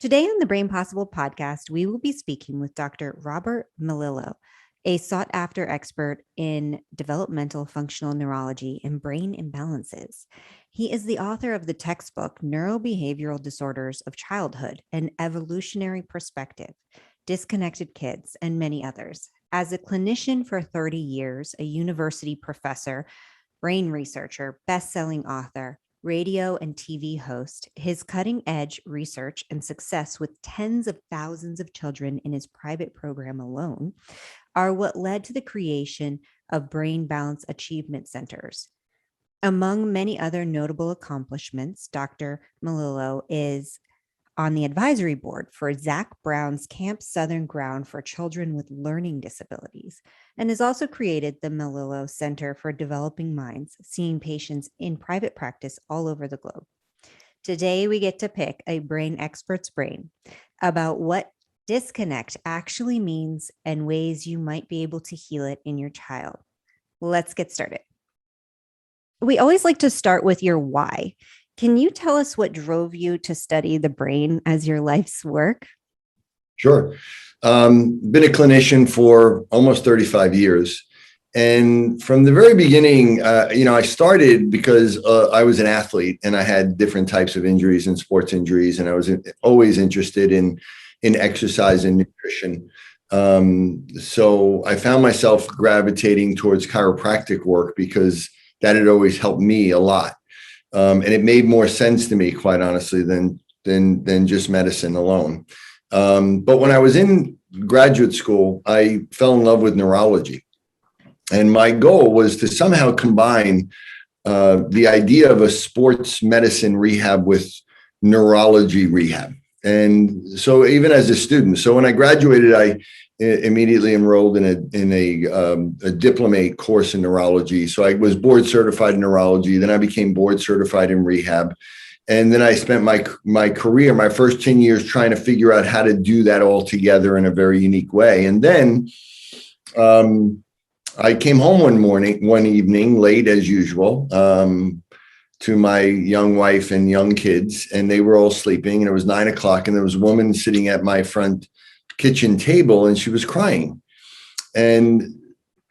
Today on the Brain Possible podcast, we will be speaking with Dr. Robert Melillo, a sought-after expert in developmental functional neurology and brain imbalances. He is the author of the textbook Neurobehavioral Disorders of Childhood, an Evolutionary Perspective, Disconnected Kids, and many others. As a clinician for 30 years, a university professor, brain researcher, best-selling author, radio and TV host, his cutting-edge research and success with tens of thousands of children in his private program alone are what led to the creation of Brain Balance Achievement Centers. Among many other notable accomplishments, Dr. Melillo is on the advisory board for Zach Brown's Camp Southern Ground for Children with Learning Disabilities, and has also created the Melillo Center for Developing Minds, seeing patients in private practice all over the globe. Today, we get to pick a brain expert's brain about what disconnect actually means and ways you might be able to heal it in your child. Let's get started. We always like to start with your why. Can you tell us what drove you to study the brain as your life's work? Sure. Been a clinician for almost 35 years. And from the very beginning, I started because I was an athlete and I had different types of injuries and sports injuries. And I was always interested in exercise and nutrition. So I found myself gravitating towards chiropractic work because that had always helped me a lot. And it made more sense to me, quite honestly, than just medicine alone. But when I was in graduate school, I fell in love with neurology. And my goal was to somehow combine the idea of a sports medicine rehab with neurology rehab. And so even as a student, so when I graduated, I immediately enrolled in a diplomate course in neurology. So I was board certified in neurology. Then I became board certified in rehab. And then I spent my career, my first 10 years trying to figure out how to do that all together in a very unique way. And then I came home one evening, late as usual, to my young wife and young kids, and they were all sleeping, and it was 9 o'clock, and there was a woman sitting at my front kitchen table, and she was crying. And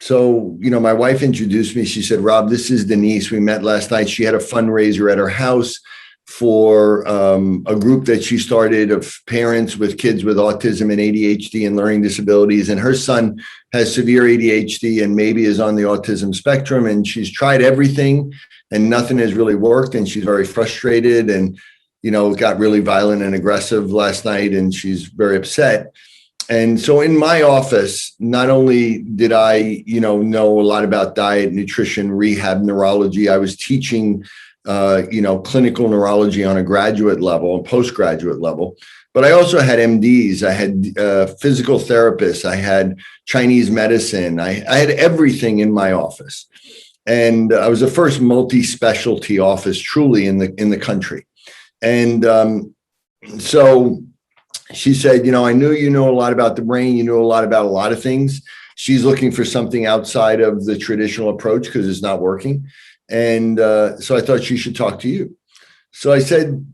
so, my wife introduced me. She said, "Rob, this is Denise. We met last night. She had a fundraiser at her house for a group that she started of parents with kids with autism and ADHD and learning disabilities. And her son has severe ADHD and maybe is on the autism spectrum. And she's tried everything and nothing has really worked. And she's very frustrated and, got really violent and aggressive last night. And she's very upset." And so in my office, not only did I, know a lot about diet, nutrition, rehab, neurology, I was teaching clinical neurology on a graduate level and postgraduate level. But I also had MDs, I had physical therapists, I had Chinese medicine, I had everything in my office. And I was the first multi-specialty office truly in the country. And so she said, I knew you know a lot about the brain, you know a lot about a lot of things. She's looking for something outside of the traditional approach because it's not working. And so I thought she should talk to you. So I said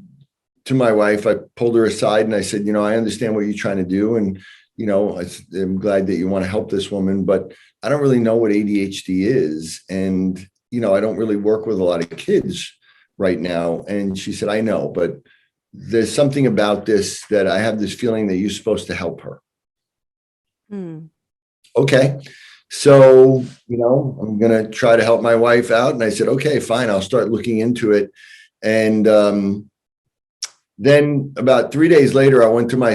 to my wife, I pulled her aside and I said, I understand what you're trying to do. And, I'm glad that you want to help this woman, but I don't really know what ADHD is. And, I don't really work with a lot of kids right now. And she said, I know, but there's something about this that I have this feeling that you're supposed to help her. Okay. So, I'm going to try to help my wife out. And I said, okay, fine. I'll start looking into it. And then about 3 days later, I went to my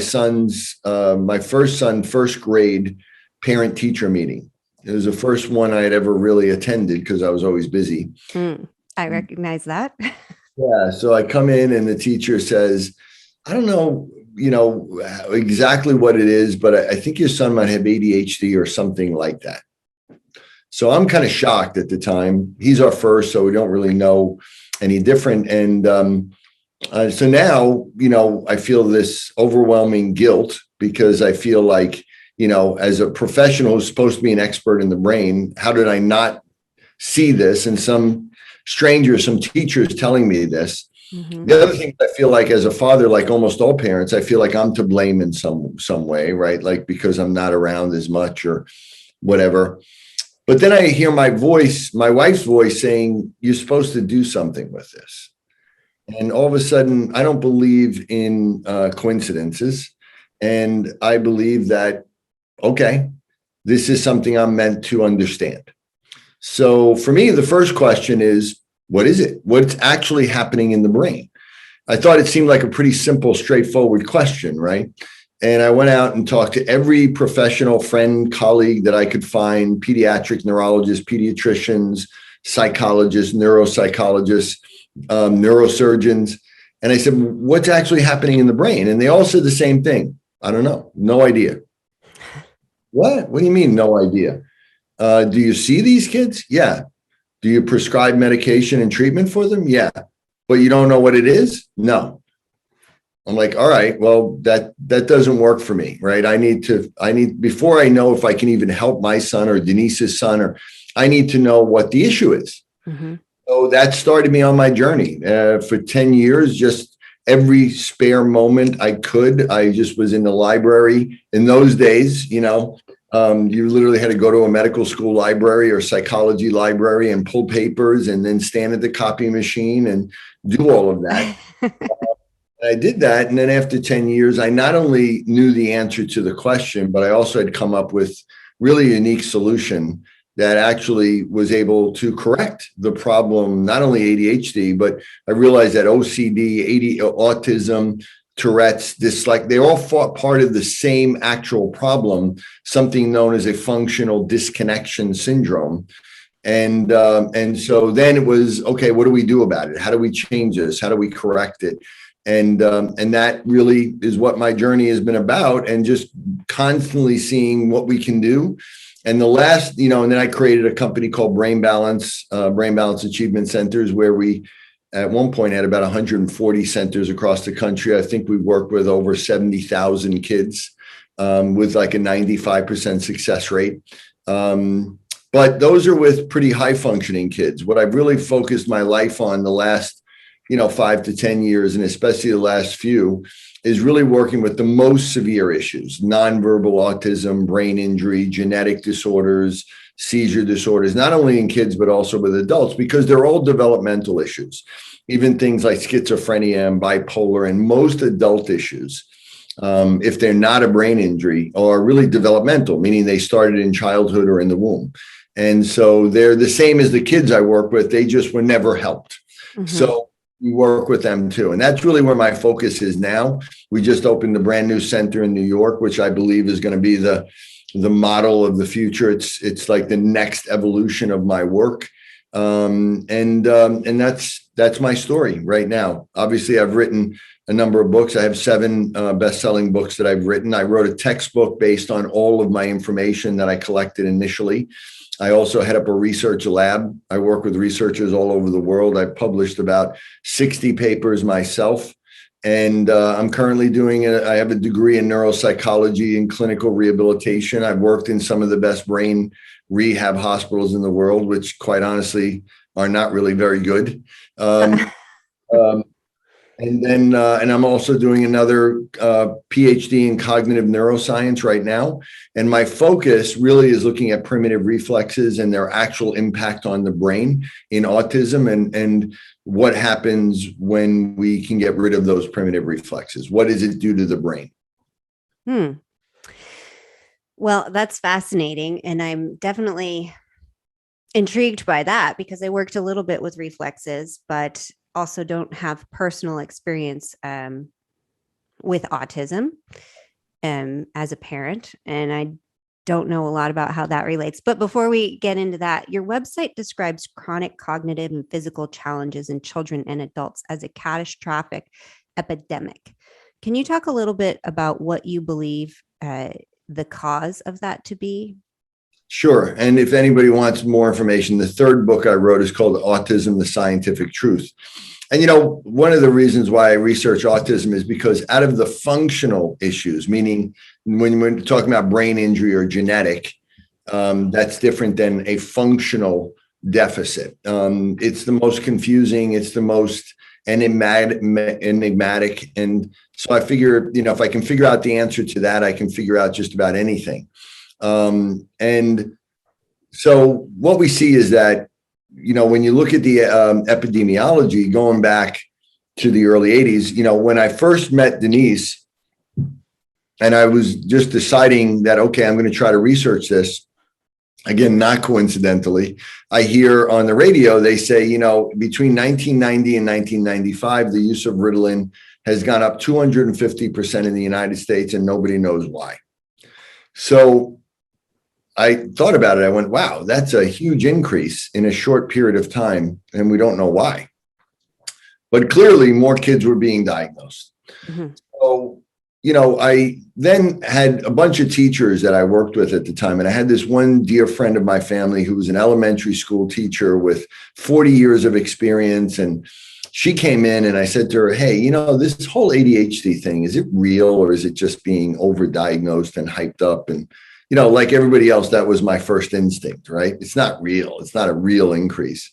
first grade parent teacher meeting. It was the first one I had ever really attended because I was always busy. I recognize that. Yeah. So I come in and the teacher says, I don't know, exactly what it is, but I think your son might have ADHD or something like that. So I'm kind of shocked at the time. He's our first, so we don't really know any different. And so now, I feel this overwhelming guilt because I feel like, as a professional who's supposed to be an expert in the brain, how did I not see this? And some teachers telling me this. Mhm. The other thing I feel like as a father, like almost all parents, I feel like I'm to blame in some way, right? Like because I'm not around as much or whatever. But then I hear my wife's voice saying, "You're supposed to do something with this." And all of a sudden, I don't believe in coincidences. And I believe that, okay, this is something I'm meant to understand. So for me, the first question is, what is it? What's actually happening in the brain? I thought it seemed like a pretty simple, straightforward question, right? And I went out and talked to every professional friend, colleague that I could find, pediatric neurologists, pediatricians, psychologists, neuropsychologists, neurosurgeons. And I said, what's actually happening in the brain? And they all said the same thing. I don't know. No idea. What? What do you mean, no idea? Do you see these kids? Yeah. Do you prescribe medication and treatment for them? Yeah. But you don't know what it is? No. I'm like, all right, well, that doesn't work for me, right? I need before I know if I can even help my son or Denise's son, or I need to know what the issue is. Mm-hmm. So that started me on my journey. For 10 years, just every spare moment I could, I just was in the library. In those days, you literally had to go to a medical school library or psychology library and pull papers and then stand at the copy machine and do all of that. I did that. And then after 10 years, I not only knew the answer to the question, but I also had come up with really unique solution that actually was able to correct the problem, not only ADHD, but I realized that OCD, autism, Tourette's, dyslexia, they all fought part of the same actual problem, something known as a functional disconnection syndrome. And so then it was, okay, what do we do about it? How do we change this? How do we correct it? And that really is what my journey has been about, and just constantly seeing what we can do. And the last, and then I created a company called Brain Balance Achievement Centers, where we at one point had about 140 centers across the country. I think we worked with over 70,000 kids with like a 95% success rate. But those are with pretty high functioning kids. What I've really focused my life on the last 5 to 10 years, and especially the last few, is really working with the most severe issues: nonverbal autism, brain injury, genetic disorders, seizure disorders, not only in kids, but also with adults, because they're all developmental issues. Even things like schizophrenia and bipolar and most adult issues, if they're not a brain injury, are really developmental, meaning they started in childhood or in the womb. And so they're the same as the kids I work with. They just were never helped. Mm-hmm. So we work with them too. And that's really where my focus is now. We just opened a brand new center in New York, which I believe is going to be the model of the future. It's like the next evolution of my work. And that's my story right now. Obviously, I've written a number of books. I have 7 best-selling books that I've written. I wrote a textbook based on all of my information that I collected initially. I also head up a research lab. I work with researchers all over the world. I've published about 60 papers myself. And I'm currently I have a degree in neuropsychology and clinical rehabilitation. I've worked in some of the best brain rehab hospitals in the world, which quite honestly are not really very good. And I'm also doing another PhD in cognitive neuroscience right now. And my focus really is looking at primitive reflexes and their actual impact on the brain in autism, and what happens when we can get rid of those primitive reflexes. What does it do to the brain? Well, that's fascinating. And I'm definitely intrigued by that, because I worked a little bit with reflexes, but also don't have personal experience with autism as a parent. And I don't know a lot about how that relates. But before we get into that, your website describes chronic cognitive and physical challenges in children and adults as a catastrophic epidemic. Can you talk a little bit about what you believe the cause of that to be? Sure. And if anybody wants more information, the third book I wrote is called Autism, the Scientific Truth. And, one of the reasons why I research autism is because out of the functional issues, meaning when we're talking about brain injury or genetic, that's different than a functional deficit. It's the most confusing. It's the most enigmatic. And so I figure, if I can figure out the answer to that, I can figure out just about anything. And so what we see is that, when you look at the epidemiology going back to the early 80s, when I first met Denise and I was just deciding that, okay, I'm going to try to research this. Again, not coincidentally, I hear on the radio, they say, between 1990 and 1995, the use of Ritalin has gone up 250% in the United States, and nobody knows why. So I thought about it. I went, wow, that's a huge increase in a short period of time, and we don't know why. But clearly, more kids were being diagnosed. Mm-hmm. So, I then had a bunch of teachers that I worked with at the time. And I had this one dear friend of my family who was an elementary school teacher with 40 years of experience. And she came in and I said to her, hey, this whole ADHD thing, is it real or is it just being overdiagnosed and hyped up? And, like everybody else, that was my first instinct, right? It's not real. It's not a real increase.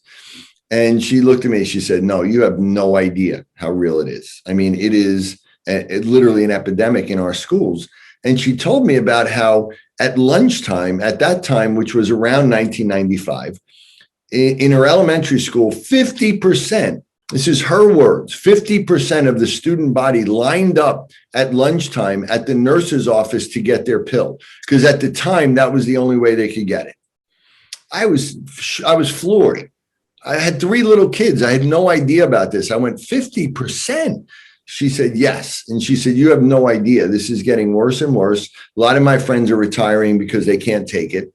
And she looked at me, she said, no, you have no idea how real it is. I mean, it is literally an epidemic in our schools. And she told me about how at lunchtime, at that time, which was around 1995, in her elementary school, 50%, this is her words, 50% of the student body lined up at lunchtime at the nurse's office to get their pill. Because at the time, that was the only way they could get it. I was floored. I had 3 little kids. I had no idea about this. I went, 50%. She said, yes. And she said, you have no idea. This is getting worse and worse. A lot of my friends are retiring because they can't take it.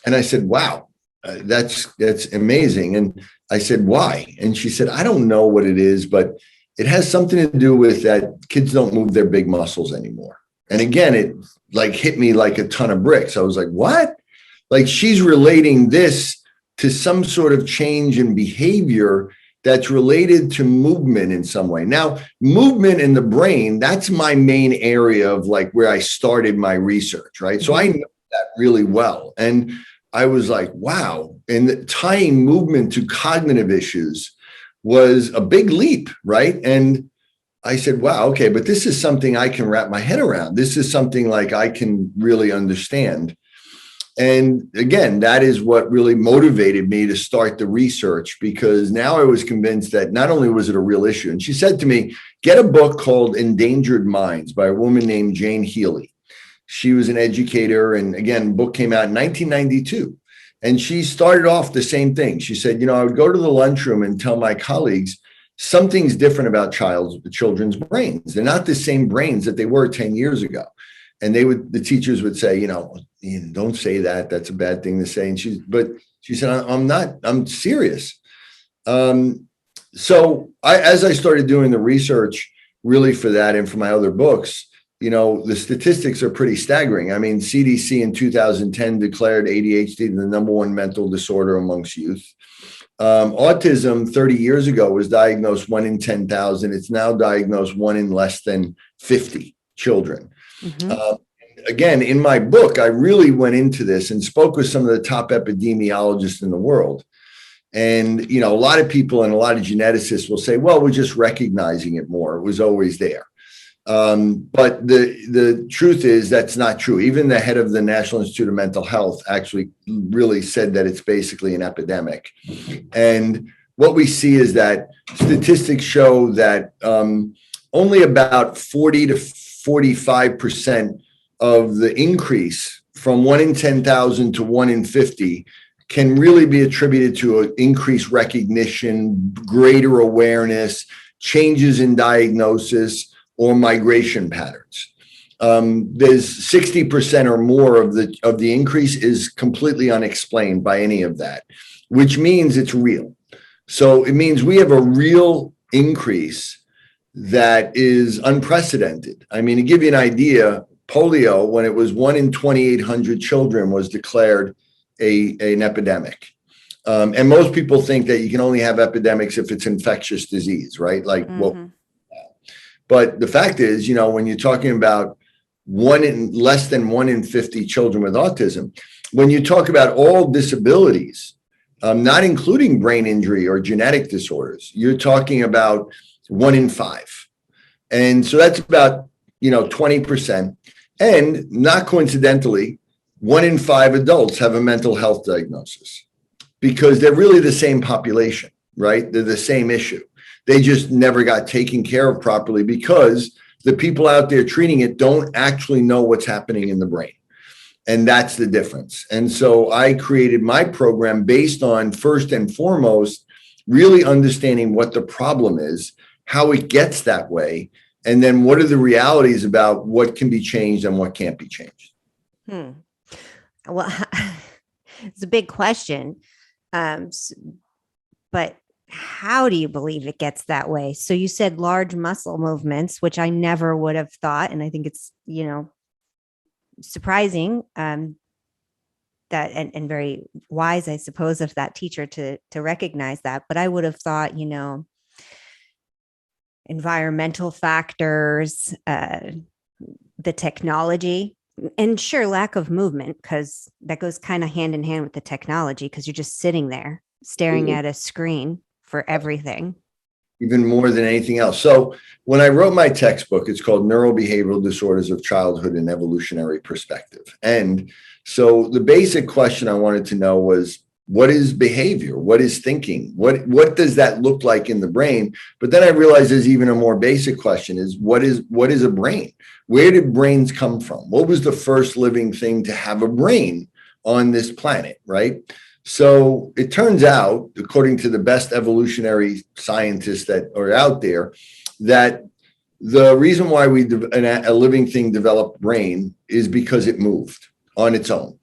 And I said, wow, that's amazing. And I said, why? And she said, I don't know what it is, but it has something to do with that kids don't move their big muscles anymore. And again, it hit me like a ton of bricks. I was like, what? Like she's relating this to some sort of change in behavior that's related to movement in some way. Now, movement in the brain, that's my main area of where I started my research, right? So I know that really well. And I was like, wow. And tying movement to cognitive issues was a big leap, right? And I said, wow, okay, but this is something I can wrap my head around. This is something I can really understand. And again, that is what really motivated me to start the research, because now I was convinced that not only was it a real issue, and she said to me, get a book called Endangered Minds by a woman named Jane Healy. She was an educator. And again, the book came out in 1992. And she started off the same thing. She said, I would go to the lunchroom and tell my colleagues, something's different about children's brains. They're not the same brains that they were 10 years ago. And the teachers would say, don't say that. That's a bad thing to say. And she said, I'm serious. So as I started doing the research really for that and for my other books, the statistics are pretty staggering. I mean, CDC in 2010 declared ADHD the #1 mental disorder amongst youth. Autism 30 years ago was diagnosed 1 in 10,000. It's now diagnosed 1 in less than 50 children. Mm-hmm. Again, in my book, I really went into this and spoke with some of the top epidemiologists in the world. And, a lot of people and a lot of geneticists will say, well, we're just recognizing it more. It was always there. But the truth is that's not true. Even the head of the National Institute of Mental Health actually really said that it's basically an epidemic. And what we see is that statistics show that only about 40 to 45% of the increase from 1 in 10,000 to 1 in 50 can really be attributed to an increased recognition, greater awareness, changes in diagnosis, or migration patterns. There's 60% or more of the increase is completely unexplained by any of that, which means it's real. So it means we have a real increase that is unprecedented. I mean, to give you an idea, polio, when it was 1 in 2,800 children, was declared an epidemic. And most people think that you can only have epidemics if it's infectious disease, right? But the fact is, when you're talking about less than 1 in 50 children with autism, when you talk about all disabilities, not including brain injury or genetic disorders. You're talking about 1 in 5. And so that's about, 20%. And not coincidentally, 1 in 5 adults have a mental health diagnosis because they're really the same population, right? They're the same issue. They just never got taken care of properly because the people out there treating it don't actually know what's happening in the brain. And that's the difference. And so I created my program based on, first and foremost, really understanding what the problem is, how it gets that way, and then what are the realities about what can be changed and what can't be changed. Well, it's a big question. But how do you believe it gets that way? So you said large muscle movements, which I never would have thought. And I think it's, surprising that and very wise, I suppose, of that teacher to recognize that. But I would have thought, environmental factors, the technology, and sure, lack of movement, because that goes kind of hand in hand with the technology, because you're just sitting there staring at a screen for everything. Even more than anything else. So when I wrote my textbook, it's called Neurobehavioral Disorders of Childhood and Evolutionary Perspective. And so the basic question I wanted to know was, what is behavior? What is thinking? What does that look like in the brain? But then I realized there's even a more basic question is, what is a brain? Where did brains come from? What was the first living thing to have a brain on this planet, right? So it turns out, according to the best evolutionary scientists that are out there, that the reason why a living thing developed brain is because it moved on its own.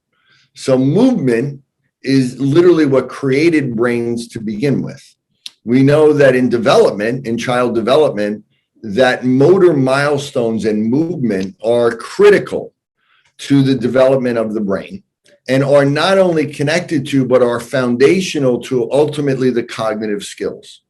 So movement is literally what created brains to begin with. We know that in child development, that motor milestones and movement are critical to the development of the brain, and are not only connected to, but are foundational to ultimately the cognitive skills.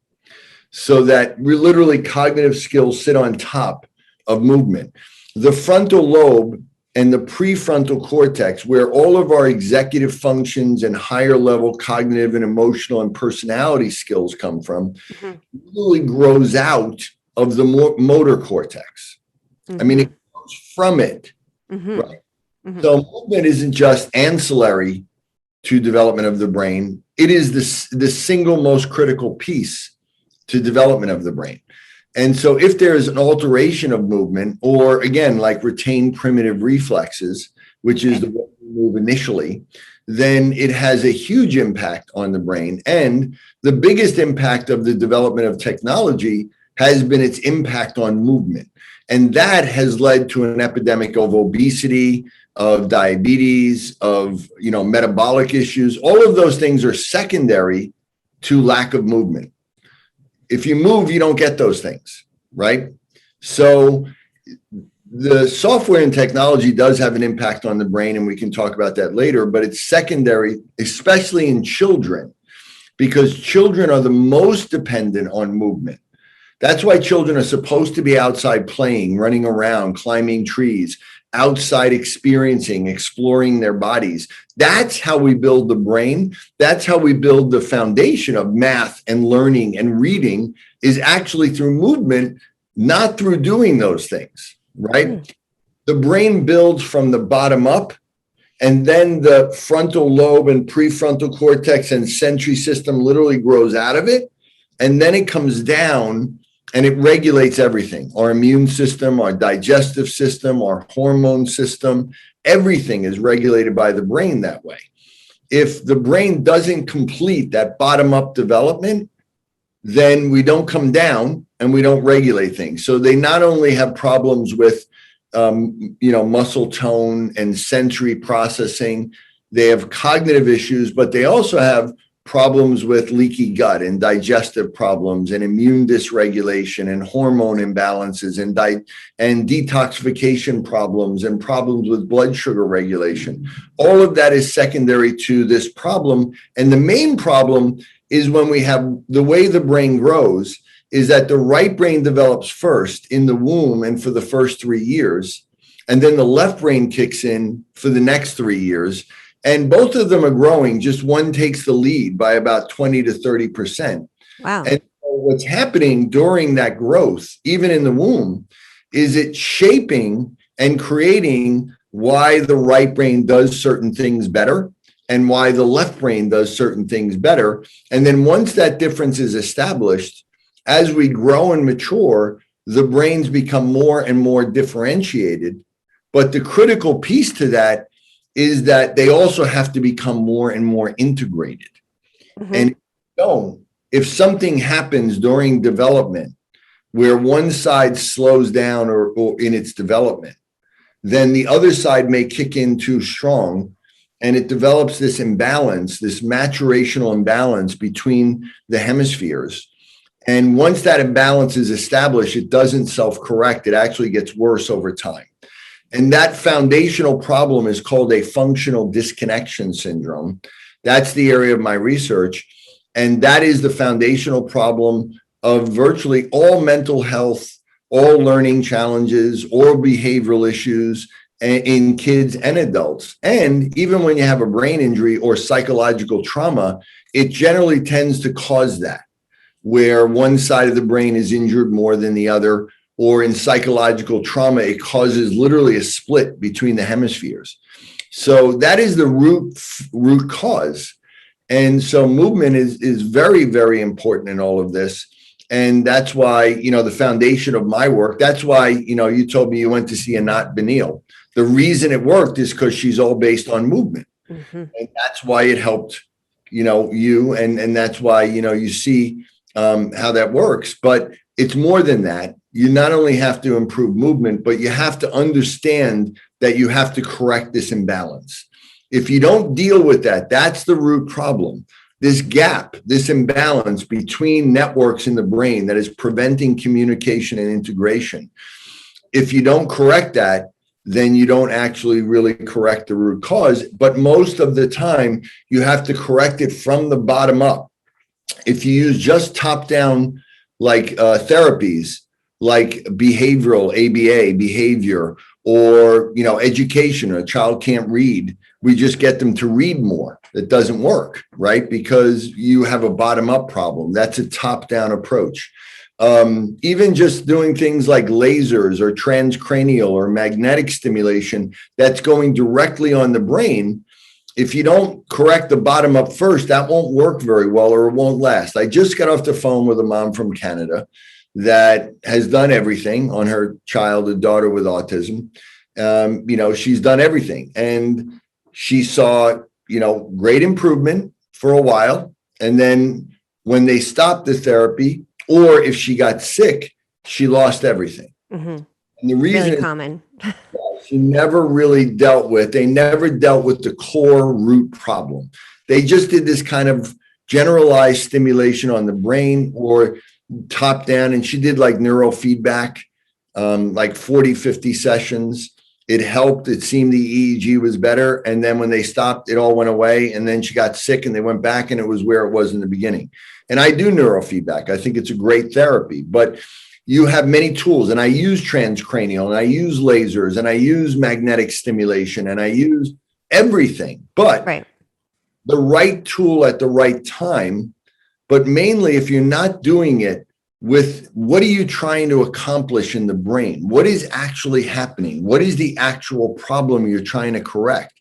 So that literally cognitive skills sit on top of movement. The frontal lobe and the prefrontal cortex, where all of our executive functions and higher level cognitive and emotional and personality skills come from, really grows out of the motor cortex. I mean, it comes from it, right? So movement isn't just ancillary to development of the brain. It is the single most critical piece to development of the brain. And so if there is an alteration of movement, or again, like retained primitive reflexes, which is the way we move initially, then it has a huge impact on the brain. And the biggest impact of the development of technology has been its impact on movement. And that has led to an epidemic of obesity, of diabetes, of metabolic issues. All of those things are secondary to lack of movement. If you move, you don't get those things, right? So the software and technology does have an impact on the brain, and we can talk about that later, but it's secondary, especially in children, because children are the most dependent on movement. That's why children are supposed to be outside playing, running around, climbing trees, outside experiencing, exploring their bodies. That's how we build the brain. That's how we build the foundation of math and learning and reading, is actually through movement, not through doing those things, right? The brain builds from the bottom up, and then the frontal lobe and prefrontal cortex and sensory system literally grows out of it. And then it comes down and it regulates everything. Our immune system, our digestive system, our hormone system, everything is regulated by the brain that way. If the brain doesn't complete that bottom-up development, then we don't come down and we don't regulate things. So they not only have problems with muscle tone and sensory processing, they have cognitive issues, but they also have problems with leaky gut and digestive problems and immune dysregulation and hormone imbalances and detoxification problems and problems with blood sugar regulation. All of that is secondary to this problem. And the main problem is when we have the way the brain grows is that the right brain develops first in the womb and for the first 3 years, and then the left brain kicks in for the next 3 years. And both of them are growing. Just one takes the lead by about 20 to 30%. Wow. And what's happening during that growth, even in the womb, is it shaping and creating why the right brain does certain things better and why the left brain does certain things better. And then once that difference is established, as we grow and mature, the brains become more and more differentiated. But the critical piece to that is that they also have to become more and more integrated. Mm-hmm. And if something happens during development where one side slows down or in its development, then the other side may kick in too strong, and it develops this imbalance, this maturational imbalance between the hemispheres. And once that imbalance is established, it doesn't self-correct. It actually gets worse over time. And that foundational problem is called a functional disconnection syndrome. That's the area of my research. And that is the foundational problem of virtually all mental health, all learning challenges, or behavioral issues in kids and adults. And even when you have a brain injury or psychological trauma, it generally tends to cause that, where one side of the brain is injured more than the other, or in psychological trauma, it causes literally a split between the hemispheres. So that is the root cause. And so movement is very, very important in all of this. And that's why, the foundation of my work, that's why, you told me you went to see Anat Benil. The reason it worked is because she's all based on movement. Mm-hmm. And that's why it helped, you, and that's why, you see how that works. But it's more than that. You not only have to improve movement, but you have to understand that you have to correct this imbalance. If you don't deal with that, that's the root problem. This gap, this imbalance between networks in the brain that is preventing communication and integration. If you don't correct that, then you don't actually really correct the root cause. But most of the time, you have to correct it from the bottom up. If you use just top-down therapies, like behavioral, ABA, behavior, or education, a child can't read, we just get them to read more. That doesn't work, right? Because you have a bottom-up problem. That's a top-down approach. Even just doing things like lasers or transcranial or magnetic stimulation that's going directly on the brain, if you don't correct the bottom up first, that won't work very well, or it won't last. I just got off the phone with a mom from Canada that has done everything on her child, a daughter with autism. She's done everything. And she saw, great improvement for a while. And then when they stopped the therapy, or if she got sick, she lost everything. Mm-hmm. And the reason really common. She never really they never dealt with the core root problem. They just did this kind of generalized stimulation on the brain or top down. And she did like neurofeedback, like 40, 50 sessions. It helped. It seemed the EEG was better. And then when they stopped, it all went away. And then she got sick and they went back and it was where it was in the beginning. And I do neurofeedback. I think it's a great therapy, but you have many tools, and I use transcranial, and I use lasers, and I use magnetic stimulation, and I use everything, but the right tool at the right time. But mainly, if you're not doing it with what are you trying to accomplish in the brain? What is actually happening? What is the actual problem you're trying to correct?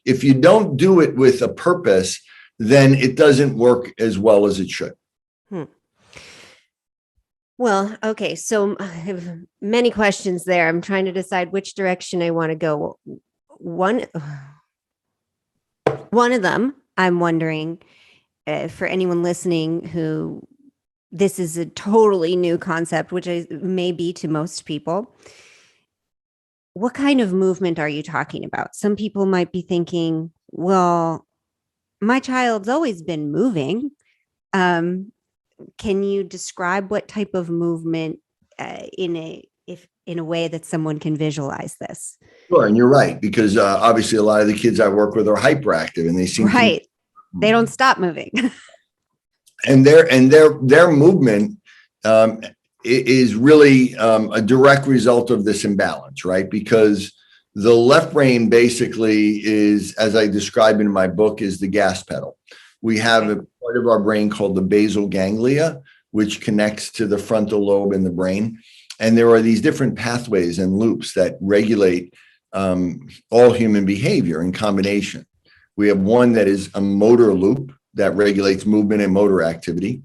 If you don't do it with a purpose, then it doesn't work as well as it should. Well, okay. So I have many questions there. I'm trying to decide which direction I want to go. One of them, I'm wondering, for anyone listening who this is a totally new concept, which may be to most people. What kind of movement are you talking about? Some people might be thinking, well, my child's always been moving. Can you describe what type of movement in a way that someone can visualize this? Sure, and you're right, because obviously a lot of the kids I work with are hyperactive, and they seem they don't stop moving. and their movement is really a direct result of this imbalance, right? Because The left brain basically is, as I describe in my book, is the gas pedal. We have a part of our brain called the basal ganglia, which connects to the frontal lobe in the brain. And there are these different pathways and loops that regulate all human behavior in combination. We have one that is a motor loop that regulates movement and motor activity.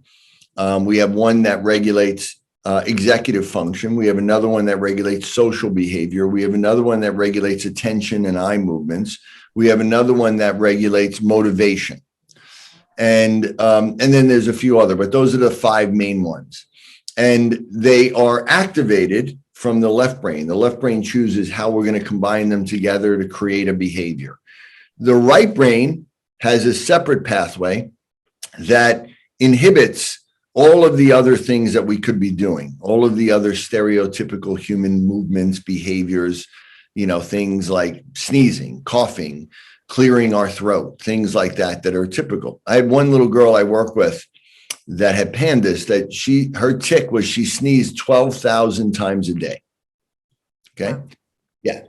We have one that regulates executive function. We have another one that regulates social behavior. We have another one that regulates attention and eye movements. We have another one that regulates motivation. And then there's a few other, but those are the 5 main ones. And they are activated from the left brain. The left brain chooses how we're going to combine them together to create a behavior. The right brain has a separate pathway that inhibits all of the other things that we could be doing, all of the other stereotypical human movements, behaviors, things like sneezing, coughing, clearing our throat, things like that are typical. I had one little girl I work with that had pandas that her tick was she sneezed 12,000 times a day. Okay. Yeah.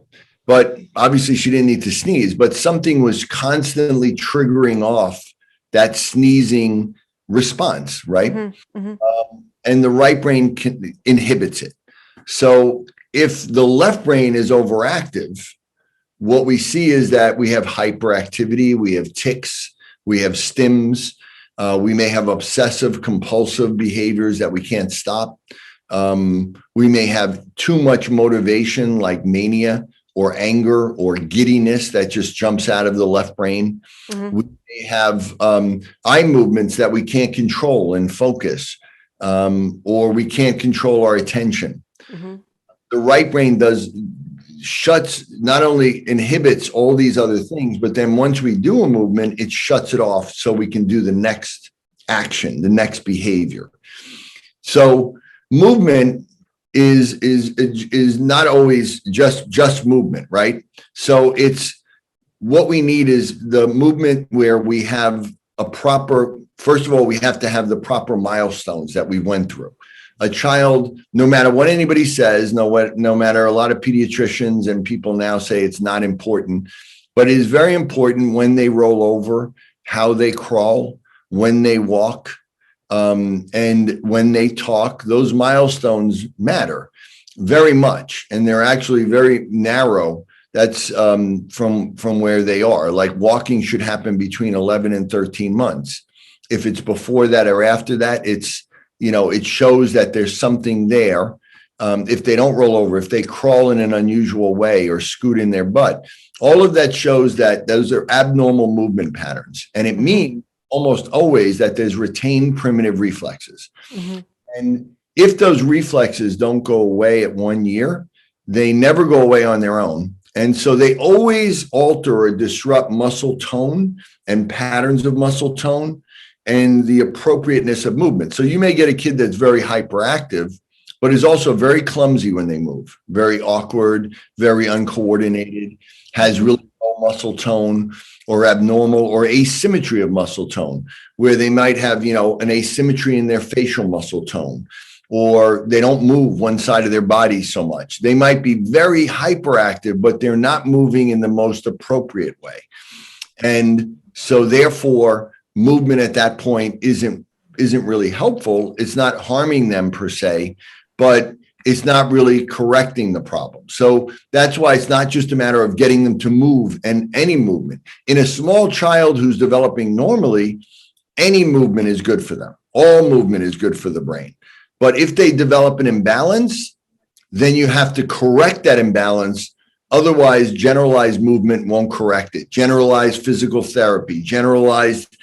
But obviously she didn't need to sneeze, but something was constantly triggering off that sneezing response, right? Mm-hmm. Mm-hmm. And the right brain inhibits it. So if the left brain is overactive, what we see is that we have hyperactivity, we have tics, we have stims, we may have obsessive compulsive behaviors that we can't stop. We may have too much motivation like mania or anger or giddiness that just jumps out of the left brain. Mm-hmm. We may have eye movements that we can't control and focus, or we can't control our attention. Mm-hmm. The right brain not only inhibits all these other things, but then once we do a movement, it shuts it off so we can do the next action, the next behavior. So movement is not always just movement, right? So it's what we need is the movement where we have first of all, we have to have the proper milestones that we went through. A child, no matter what anybody says, no matter a lot of pediatricians and people now say it's not important, but it is very important when they roll over, how they crawl, when they walk, and when they talk. Those milestones matter very much, and they're actually very narrow. That's from where they are. Like walking should happen between 11 and 13 months. If it's before that or after that, it shows that there's something there. If they don't roll over, if they crawl in an unusual way or scoot in their butt, all of that shows that those are abnormal movement patterns. And it means almost always that there's retained primitive reflexes. Mm-hmm. And if those reflexes don't go away at 1 year, they never go away on their own. And so they always alter or disrupt muscle tone and patterns of muscle tone and the appropriateness of movement. So you may get a kid that's very hyperactive, but is also very clumsy when they move, very awkward, very uncoordinated, has really low muscle tone or abnormal or asymmetry of muscle tone, where they might have, an asymmetry in their facial muscle tone, or they don't move one side of their body so much. They might be very hyperactive, but they're not moving in the most appropriate way. And so therefore, movement at that point isn't really helpful. It's not harming them per se, but it's not really correcting the problem. So that's why it's not just a matter of getting them to move and any movement. In a small child who's developing normally, any movement is good for them. All movement is good for the brain. But if they develop an imbalance, then you have to correct that imbalance. Otherwise, generalized movement won't correct it. Generalized physical therapy, generalized,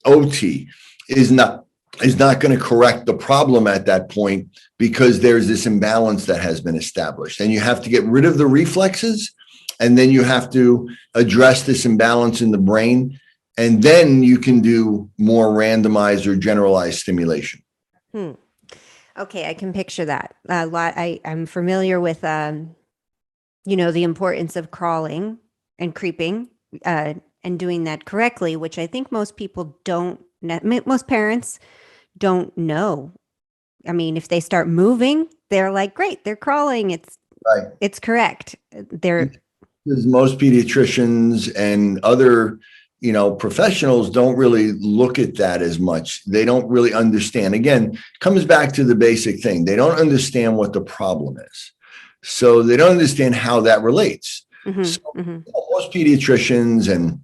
OT is not going to correct the problem at that point, because there's this imbalance that has been established. And you have to get rid of the reflexes, and then you have to address this imbalance in the brain, and then you can do more randomized or generalized stimulation. Okay, I can picture that. I'm familiar with, the importance of crawling and creeping and doing that correctly, which I think most people most parents don't know. I mean, if they start moving, they're like, great, they're crawling. It's Right. It's correct. They're Because most pediatricians and other, professionals don't really look at that as much. They don't really understand. Again, comes back to the basic thing. They don't understand what the problem is. So they don't understand how that relates. So most pediatricians and,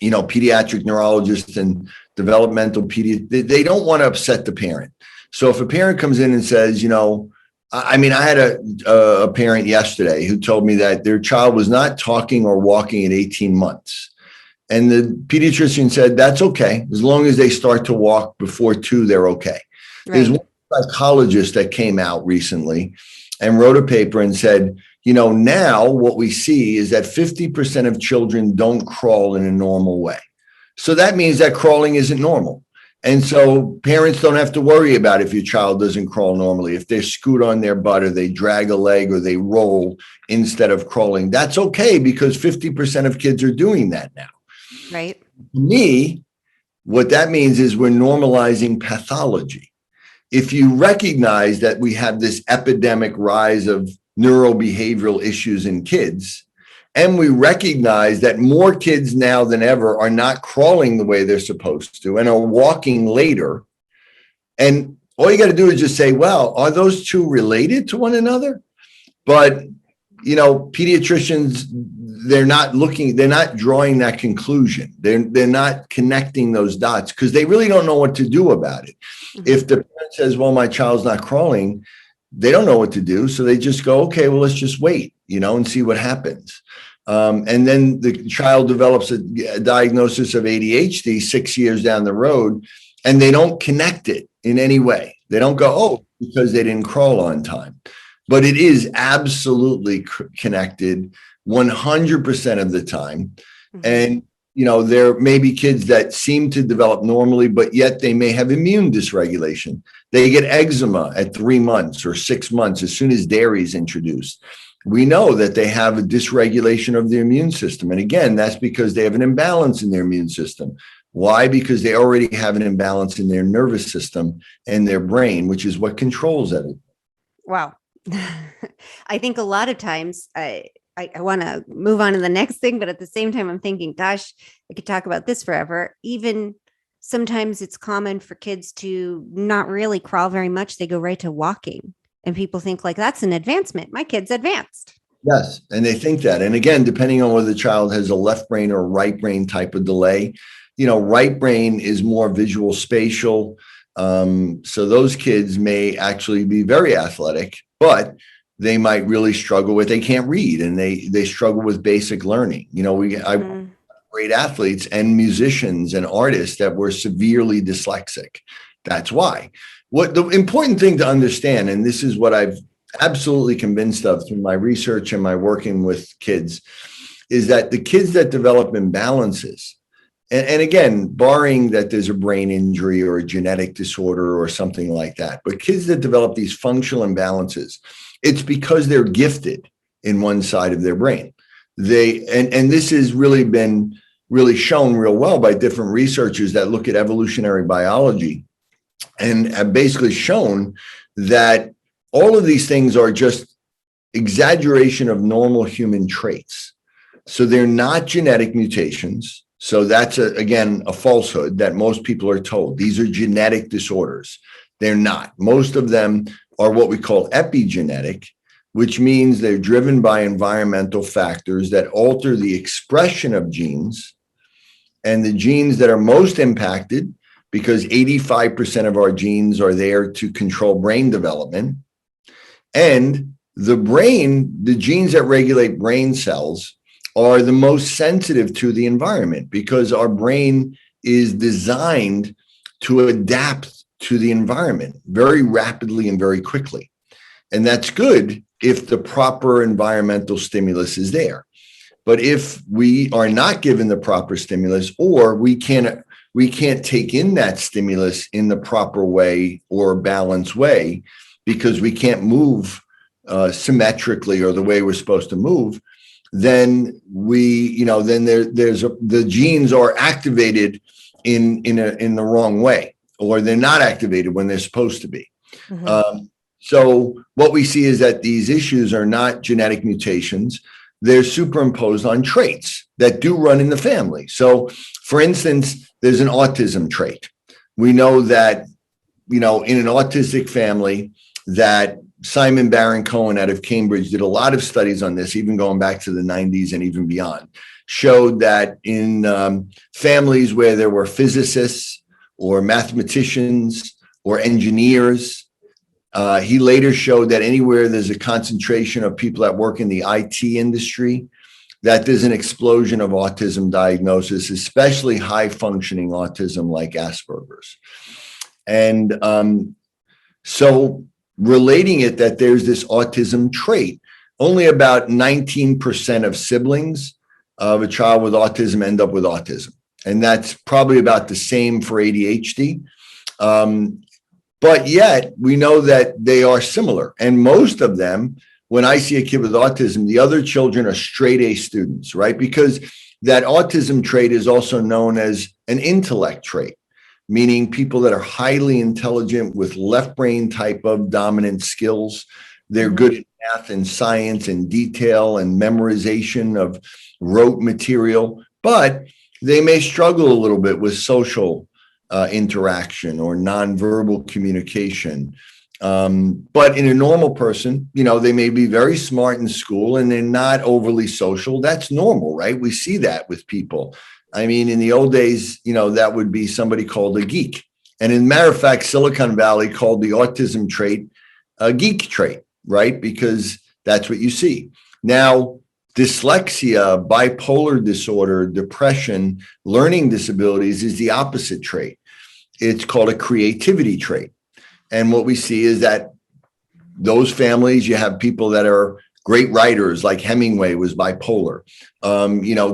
pediatric neurologists and developmental they don't want to upset the parent. So if a parent comes in and says, I had a parent yesterday who told me that their child was not talking or walking at 18 months. And the pediatrician said, that's okay. As long as they start to walk before 2, they're okay. Right. There's one psychologist that came out recently and wrote a paper and said, now what we see is that 50% of children don't crawl in a normal way. So that means that crawling isn't normal. And so parents don't have to worry about if your child doesn't crawl normally. If they scoot on their butt or they drag a leg or they roll instead of crawling, that's okay because 50% of kids are doing that now. Right. To me, what that means is we're normalizing pathology. If you recognize that we have this epidemic rise of neurobehavioral issues in kids, and we recognize that more kids now than ever are not crawling the way they're supposed to and are walking later. And all you got to do is just say, well, are those two related to one another? But, pediatricians, they're not drawing that conclusion. They're not connecting those dots because they really don't know what to do about it. If the parent says, well, my child's not crawling, they don't know what to do. So they just go, okay, well, let's just wait, and see what happens. And then the child develops a diagnosis of ADHD 6 years down the road, and they don't connect it in any way. They don't go, oh, because they didn't crawl on time. But it is absolutely connected 100% of the time. And, there may be kids that seem to develop normally, but yet they may have immune dysregulation. They get eczema at 3 months or 6 months as soon as dairy is introduced. We know that they have a dysregulation of the immune system. And again, that's because they have an imbalance in their immune system. Why? Because they already have an imbalance in their nervous system and their brain, which is what controls everything. Wow. I think a lot of times I want to move on to the next thing, but at the same time, I'm thinking, gosh, I could talk about this forever. Even sometimes it's common for kids to not really crawl very much. They go right to walking. And people think like that's an advancement. My kid's advanced. Yes. And they think that. And again, depending on whether the child has a left brain or right brain type of delay, right brain is more visual spatial. So those kids may actually be very athletic, but they might really struggle they can't read and they struggle with basic learning. I great athletes and musicians and artists that were severely dyslexic. That's why. What the important thing to understand, and this is what I've absolutely convinced of through my research and my working with kids, is that the kids that develop imbalances, and again, barring that there's a brain injury or a genetic disorder or something like that, but kids that develop these functional imbalances, it's because they're gifted in one side of their brain. And this has really been shown real well by different researchers that look at evolutionary biology and have basically shown that all of these things are just exaggeration of normal human traits. So they're not genetic mutations. So that's, again, a falsehood that most people are told. These are genetic disorders. They're not. Most of them are what we call epigenetic, which means they're driven by environmental factors that alter the expression of genes. And the genes that are most impacted, because 85% of our genes are there to control brain development. And the brain, the genes that regulate brain cells are the most sensitive to the environment because our brain is designed to adapt to the environment very rapidly and very quickly. And that's good if the proper environmental stimulus is there. But if we are not given the proper stimulus, or we can't take in that stimulus in the proper way or balanced way because we can't move symmetrically or the way we're supposed to move, then the genes are activated in the wrong way, or they're not activated when they're supposed to be. Mm-hmm. So what we see is that these issues are not genetic mutations. They're superimposed on traits that do run in the family. So for instance, there's an autism trait. We know that, in an autistic family, that Simon Baron-Cohen out of Cambridge did a lot of studies on this, even going back to the 90s and even beyond, showed that in families where there were physicists or mathematicians or engineers, he later showed that anywhere there's a concentration of people that work in the IT industry, that there's an explosion of autism diagnosis, especially high functioning autism like Asperger's. And so relating it that there's this autism trait, only about 19% of siblings of a child with autism end up with autism. And that's probably about the same for ADHD. But yet we know that they are similar. And most of them, when I see a kid with autism, the other children are straight A students, right? Because that autism trait is also known as an intellect trait, meaning people that are highly intelligent with left brain type of dominant skills. They're good at math and science and detail and memorization of rote material, but they may struggle a little bit with social interaction or nonverbal communication. But in a normal person, they may be very smart in school and they're not overly social. That's normal, right? We see that with people. I mean, in the old days, that would be somebody called a geek. And in matter of fact, Silicon Valley called the autism trait a geek trait, right? Because that's what you see. Now, dyslexia, bipolar disorder, depression, learning disabilities is the opposite trait. It's called a creativity trait. And what we see is that those families, you have people that are great writers, like Hemingway was bipolar,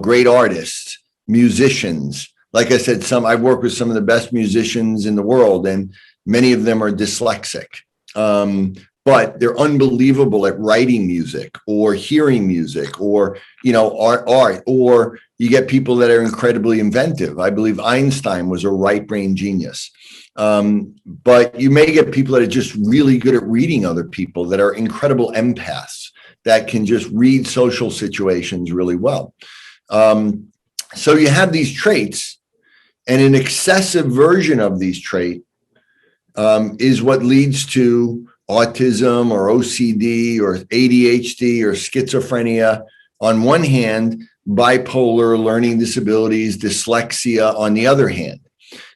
great artists, musicians. Like I said, I've worked with some of the best musicians in the world, and many of them are dyslexic. But they're unbelievable at writing music or hearing music or, art, or you get people that are incredibly inventive. I believe Einstein was a right brain genius. But you may get people that are just really good at reading other people, that are incredible empaths, that can just read social situations really well. So you have these traits, and an excessive version of these traits is what leads to autism or OCD or ADHD or schizophrenia on one hand, bipolar, learning disabilities, dyslexia on the other hand.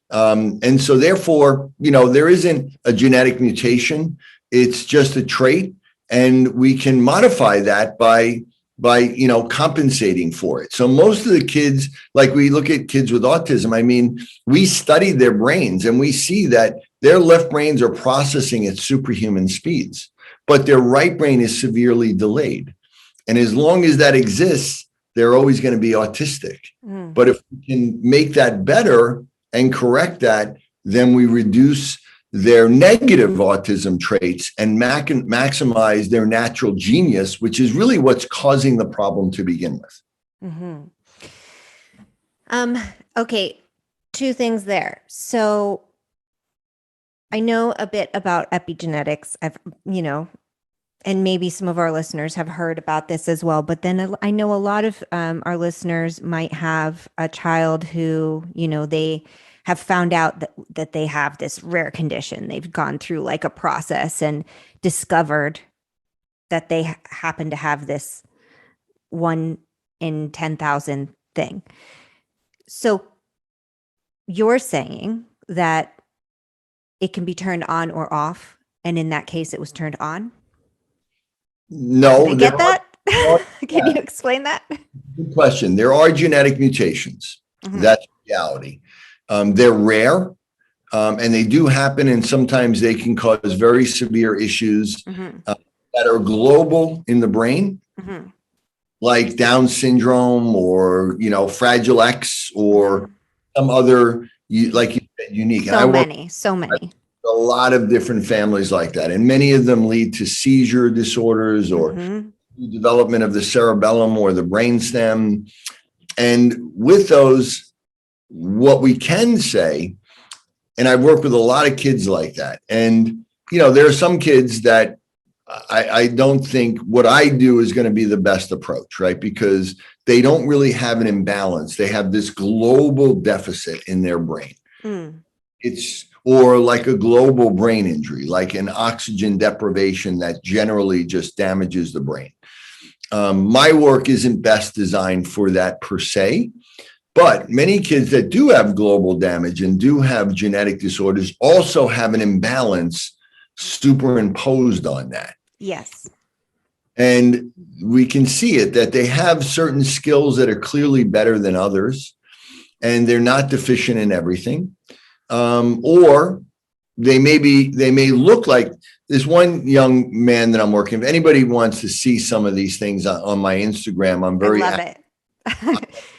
And so therefore, there isn't a genetic mutation. It's just a trait, and we can modify that by compensating for it. So most of the kids, like we look at kids with autism, I mean, we studied their brains and we see that their left brains are processing at superhuman speeds, but their right brain is severely delayed. And as long as that exists, they're always going to be autistic. But if we can make that better and correct that, then we reduce their negative autism traits and maximize their natural genius, which is really what's causing the problem to begin with. Okay, two things there. So I know a bit about epigenetics. And maybe some of our listeners have heard about this as well. But then I know a lot of our listeners might have a child who, they have found out that they have this rare condition. They've gone through like a process and discovered that they happen to have this 1 in 10,000 thing. So you're saying that it can be turned on or off, and in that case, it was turned on? No. Did I get that? Can you explain that? Good question. There are genetic mutations. That's reality. They're rare, and they do happen, and sometimes they can cause very severe issues that are global in the brain, like Down syndrome or, Fragile X or some other, like you said, unique. So many. A lot of different families like that. And many of them lead to seizure disorders or development of the cerebellum or the brainstem. And with those, what we can say, and I've worked with a lot of kids like that, and there are some kids that I don't think what I do is going to be the best approach, right? Because they don't really have an imbalance. They have this global deficit in their brain. Or like a global brain injury, like an oxygen deprivation that generally just damages the brain. My work isn't best designed for that per se, but many kids that do have global damage and do have genetic disorders also have an imbalance superimposed on that. Yes. And we can see it that they have certain skills that are clearly better than others, and they're not deficient in everything. Or they may look like this one young man that I'm working with. If anybody wants to see some of these things on my Instagram, I'm very I love it.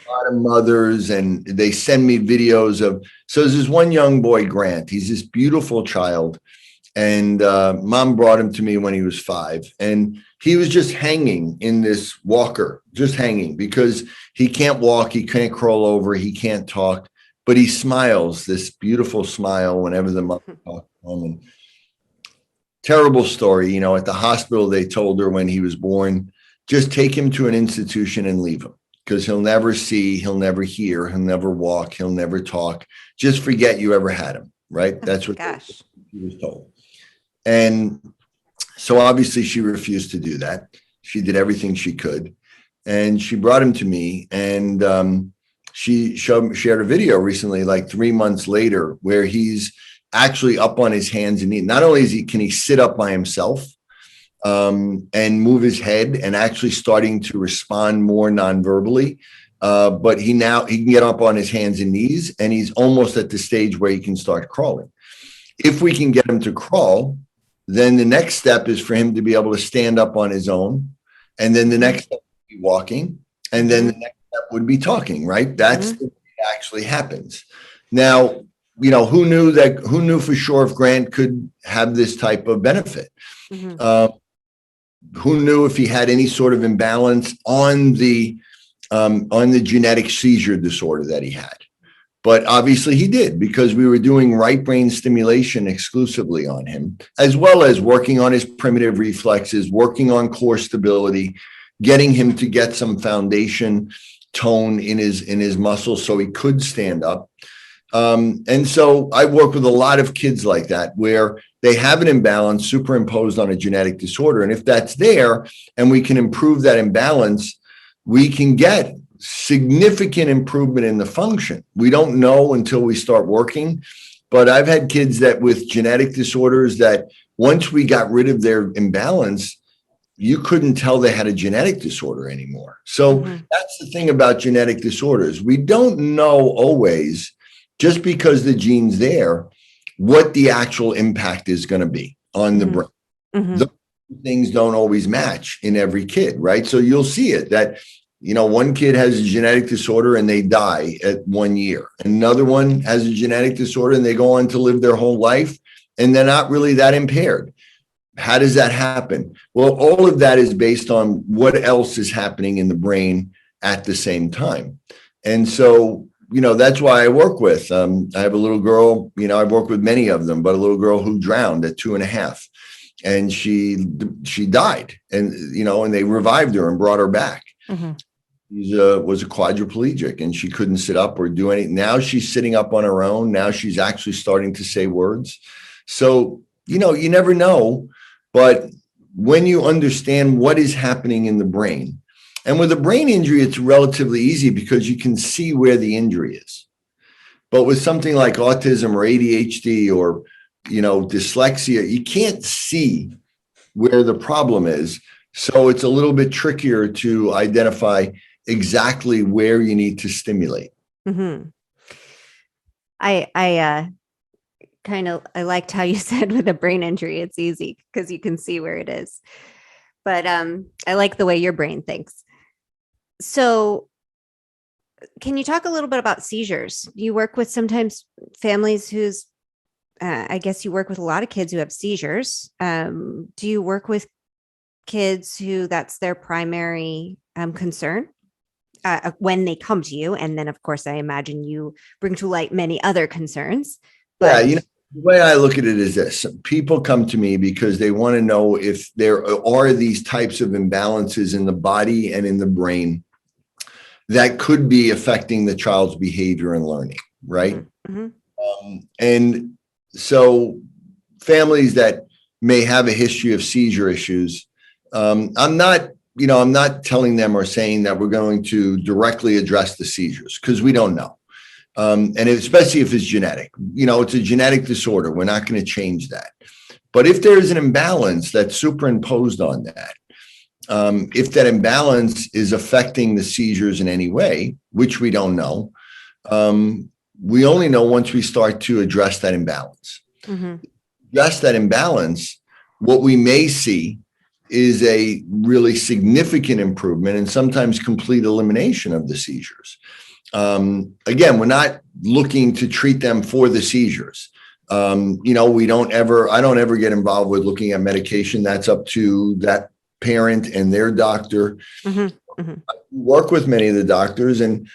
a lot of mothers, and they send me videos of. So there's this one young boy, Grant. He's this beautiful child, and mom brought him to me when he was 5, and he was just hanging in this walker, just hanging because he can't walk, he can't crawl over, he can't talk. But he smiles, this beautiful smile whenever the mother talks to him. And terrible story, at the hospital, they told her when he was born, just take him to an institution and leave him because he'll never see, he'll never hear, he'll never walk, he'll never talk. Just forget you ever had him, right? That's what he was told. And so obviously she refused to do that. She did everything she could. And she brought him to me, and she shared a video recently, like 3 months later, where he's actually up on his hands and knees. Not only can he sit up by himself and move his head and actually starting to respond more non-verbally, but he can get up on his hands and knees, and he's almost at the stage where he can start crawling. If we can get him to crawl, then the next step is for him to be able to stand up on his own. And then the next step would be walking. And then the next step would be talking, right? That's what actually happens. Now, who knew for sure if Grant could have this type of benefit? Who knew if he had any sort of imbalance on the genetic seizure disorder that he had? But obviously he did, because we were doing right brain stimulation exclusively on him, as well as working on his primitive reflexes, working on core stability, getting him to get some foundation tone in his muscles so he could stand up. And so I work with a lot of kids like that, where they have an imbalance superimposed on a genetic disorder. And if that's there and we can improve that imbalance, we can get significant improvement in the function. We don't know until we start working, but I've had kids that with genetic disorders that once we got rid of their imbalance, you couldn't tell they had a genetic disorder anymore. So that's the thing about genetic disorders. We don't know always, just because the gene's there, what the actual impact is going to be on the brain. Those things don't always match in every kid, right? So you'll see it that one kid has a genetic disorder and they die at 1 year. Another one has a genetic disorder and they go on to live their whole life and they're not really that impaired. How does that happen? Well, all of that is based on what else is happening in the brain at the same time. And so, that's why I work with, I have a little girl, I've worked with many of them, but a little girl who drowned at 2.5, and she died, and, and they revived her and brought her back. She was a quadriplegic and she couldn't sit up or do anything. Now she's sitting up on her own. Now she's actually starting to say words. So, you never know. But when you understand what is happening in the brain, and with a brain injury, it's relatively easy because you can see where the injury is. But with something like autism or ADHD or, dyslexia, you can't see where the problem is. So it's a little bit trickier to identify exactly where you need to stimulate. I liked how you said with a brain injury, it's easy because you can see where it is. But I like the way your brain thinks. So can you talk a little bit about seizures? Do you work with sometimes families whose, I guess you work with a lot of kids who have seizures. Do you work with kids who that's their primary concern when they come to you? And then, of course, I imagine you bring to light many other concerns. But The way I look at it is this: people come to me because they want to know if there are these types of imbalances in the body and in the brain that could be affecting the child's behavior and learning, right? Mm-hmm. And so families that may have a history of seizure issues, I'm not telling them or saying that we're going to directly address the seizures because we don't know. And especially if it's genetic, it's a genetic disorder. We're not going to change that. But if there's an imbalance that's superimposed on that, if that imbalance is affecting the seizures in any way, which we don't know, we only know once we start to address that imbalance. Mm-hmm. Address that imbalance, what we may see is a really significant improvement and sometimes complete elimination of the seizures. Again, we're not looking to treat them for the seizures. I don't ever get involved with looking at medication. That's up to that parent and their doctor. Mm-hmm. Mm-hmm. I work with many of the doctors, and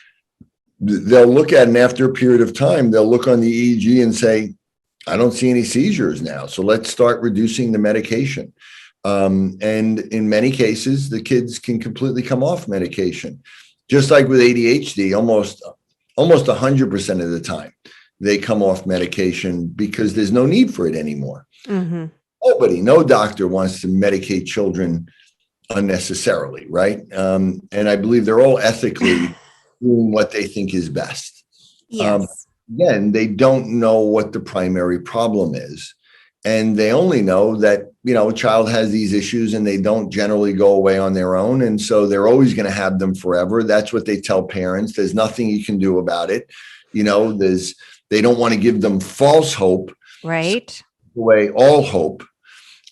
they'll look at it, and after a period of time, they'll look on the EEG and say, I don't see any seizures now, so let's start reducing the medication. And in many cases, the kids can completely come off medication. Just like with ADHD, almost 100% of the time, they come off medication because there's no need for it anymore. Mm-hmm. No doctor wants to medicate children unnecessarily, right? And I believe they're all ethically doing what they think is best. Yes. Again, they don't know what the primary problem is. And they only know that, a child has these issues and they don't generally go away on their own. And so they're always going to have them forever. That's what they tell parents. There's nothing you can do about it. They don't want to give them false hope. Right. Away all hope.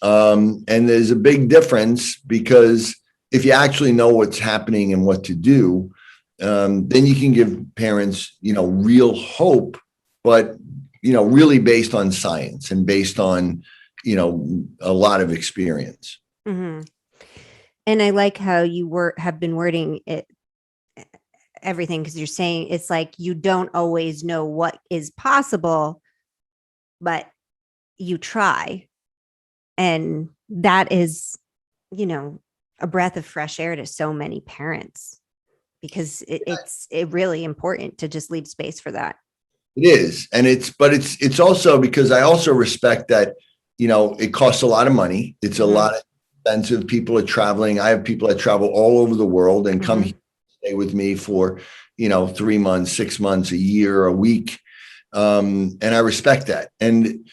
And there's a big difference because if you actually know what's happening and what to do, then you can give parents, real hope, but, really based on science and based on, a lot of experience. Mm-hmm. And I like how you have been wording it, everything, because you're saying it's like you don't always know what is possible, but you try. And that is, a breath of fresh air to so many parents, because it's really important to just leave space for that. It is. And it's also because I also respect that, it costs a lot of money. It's a lot expensive. People are traveling. I have people that travel all over the world and come here, stay with me for, 3 months, 6 months, a year, a week. And I respect that. And,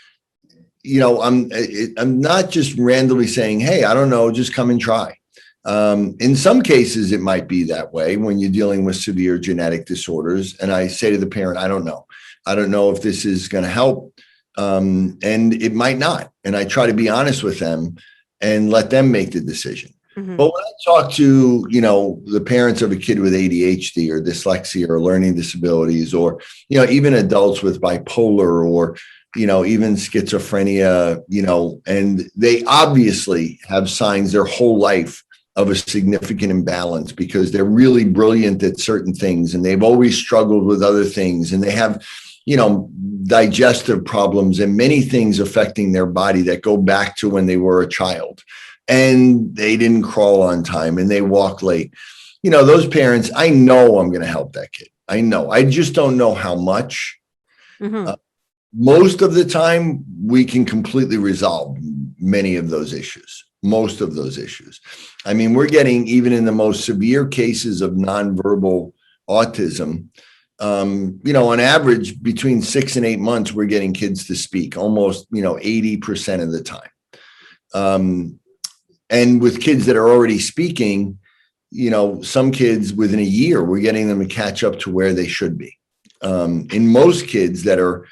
I'm not just randomly saying, hey, I don't know, just come and try. In some cases, it might be that way when you're dealing with severe genetic disorders. And I say to the parent, I don't know. I don't know if this is going to help. And it might not. And I try to be honest with them and let them make the decision. Mm-hmm. But when I talk to, the parents of a kid with ADHD or dyslexia or learning disabilities, or, even adults with bipolar or, even schizophrenia, and they obviously have signs their whole life of a significant imbalance because they're really brilliant at certain things and they've always struggled with other things, and they have, digestive problems and many things affecting their body that go back to when they were a child and they didn't crawl on time and they walk late. Those parents, I know I'm going to help that kid. I know. I just don't know how much. Mm-hmm. Most of the time, we can completely resolve many of those issues. Most of those issues. I mean, we're getting, even in the most severe cases of nonverbal autism, on average, between 6 and 8 months, we're getting kids to speak almost, 80% of the time. And with kids that are already speaking, some kids within a year, we're getting them to catch up to where they should be. In most kids that are,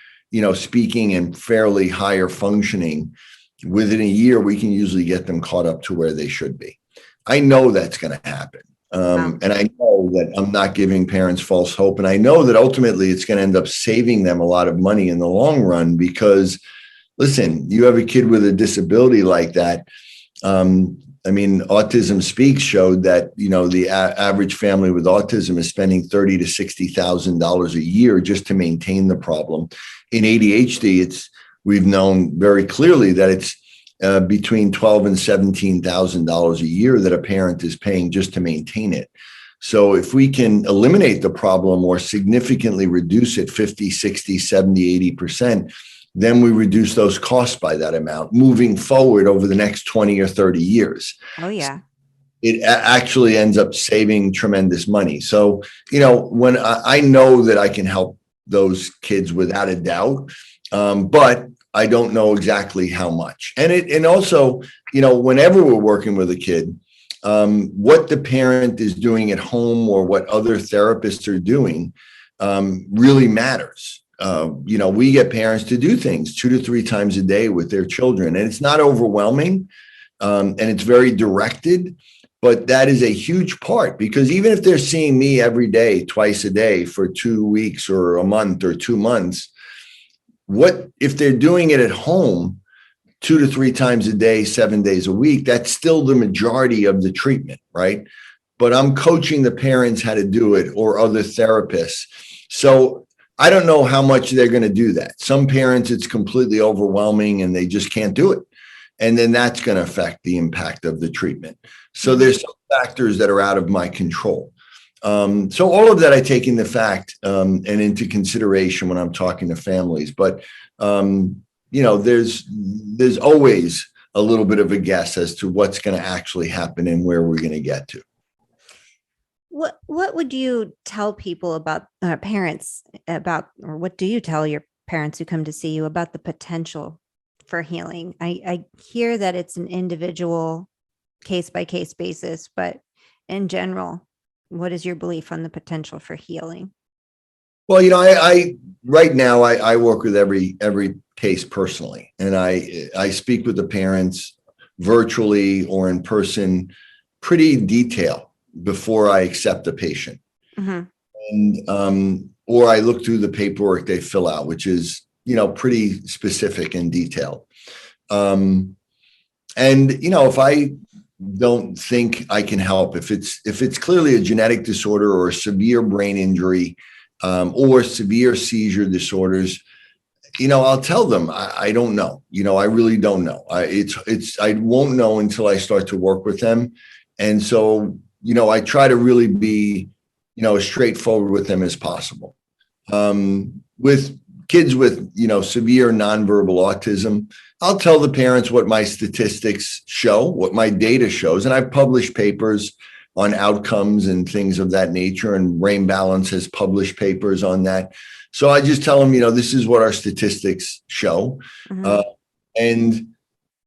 speaking and fairly higher functioning, within a year, we can usually get them caught up to where they should be. I know that's going to happen. And I know that I'm not giving parents false hope. And I know that ultimately it's going to end up saving them a lot of money in the long run because, listen, you have a kid with a disability like that. Autism Speaks showed that, the average family with autism is spending $30,000 to $60,000 a year just to maintain the problem. In ADHD, it's we've known very clearly that it's between $12,000 and $17,000 a year that a parent is paying just to maintain it. So if we can eliminate the problem or significantly reduce it 50, 60, 70, 80%, then we reduce those costs by that amount moving forward over the next 20 or 30 years. Oh, yeah. It actually ends up saving tremendous money. So, when I know that I can help those kids without a doubt, but I don't know exactly how much. And also, whenever we're working with a kid, what the parent is doing at home or what other therapists are doing really matters. We get parents to do things 2 to 3 times a day with their children, and it's not overwhelming, and it's very directed. But that is a huge part, because even if they're seeing me every day, twice a day for 2 weeks or a month or 2 months, what if they're doing it at home 2 to 3 times a day, 7 days a week? That's still the majority of the treatment, right? But I'm coaching the parents how to do it, or other therapists. So I don't know how much they're going to do that. Some parents, it's completely overwhelming and they just can't do it. And then that's going to affect the impact of the treatment. So there's some factors that are out of my control. So all of that I take into fact and into consideration when I'm talking to families. But there's always a little bit of a guess as to what's going to actually happen and where we're going to get to. What would you tell people about parents about, or what do you tell your parents who come to see you about the potential for healing? I hear that it's an individual case by case basis, but in general, what is your belief on the potential for healing? Well, I right now I work with every case personally, and I speak with the parents virtually or in person pretty detailed before I accept a patient. Mm-hmm. And or I look through the paperwork they fill out, which is pretty specific and detailed. And if I don't think I can help, if it's clearly a genetic disorder or a severe brain injury, or severe seizure disorders, I'll tell them I don't know. I really don't know. I won't know until I start to work with them. And so, I try to really be, as straightforward with them as possible. With kids with, severe nonverbal autism, I'll tell the parents what my statistics show, what my data shows. And I've published papers on outcomes and things of that nature. And Brain Balance has published papers on that. So I just tell them, this is what our statistics show. Mm-hmm.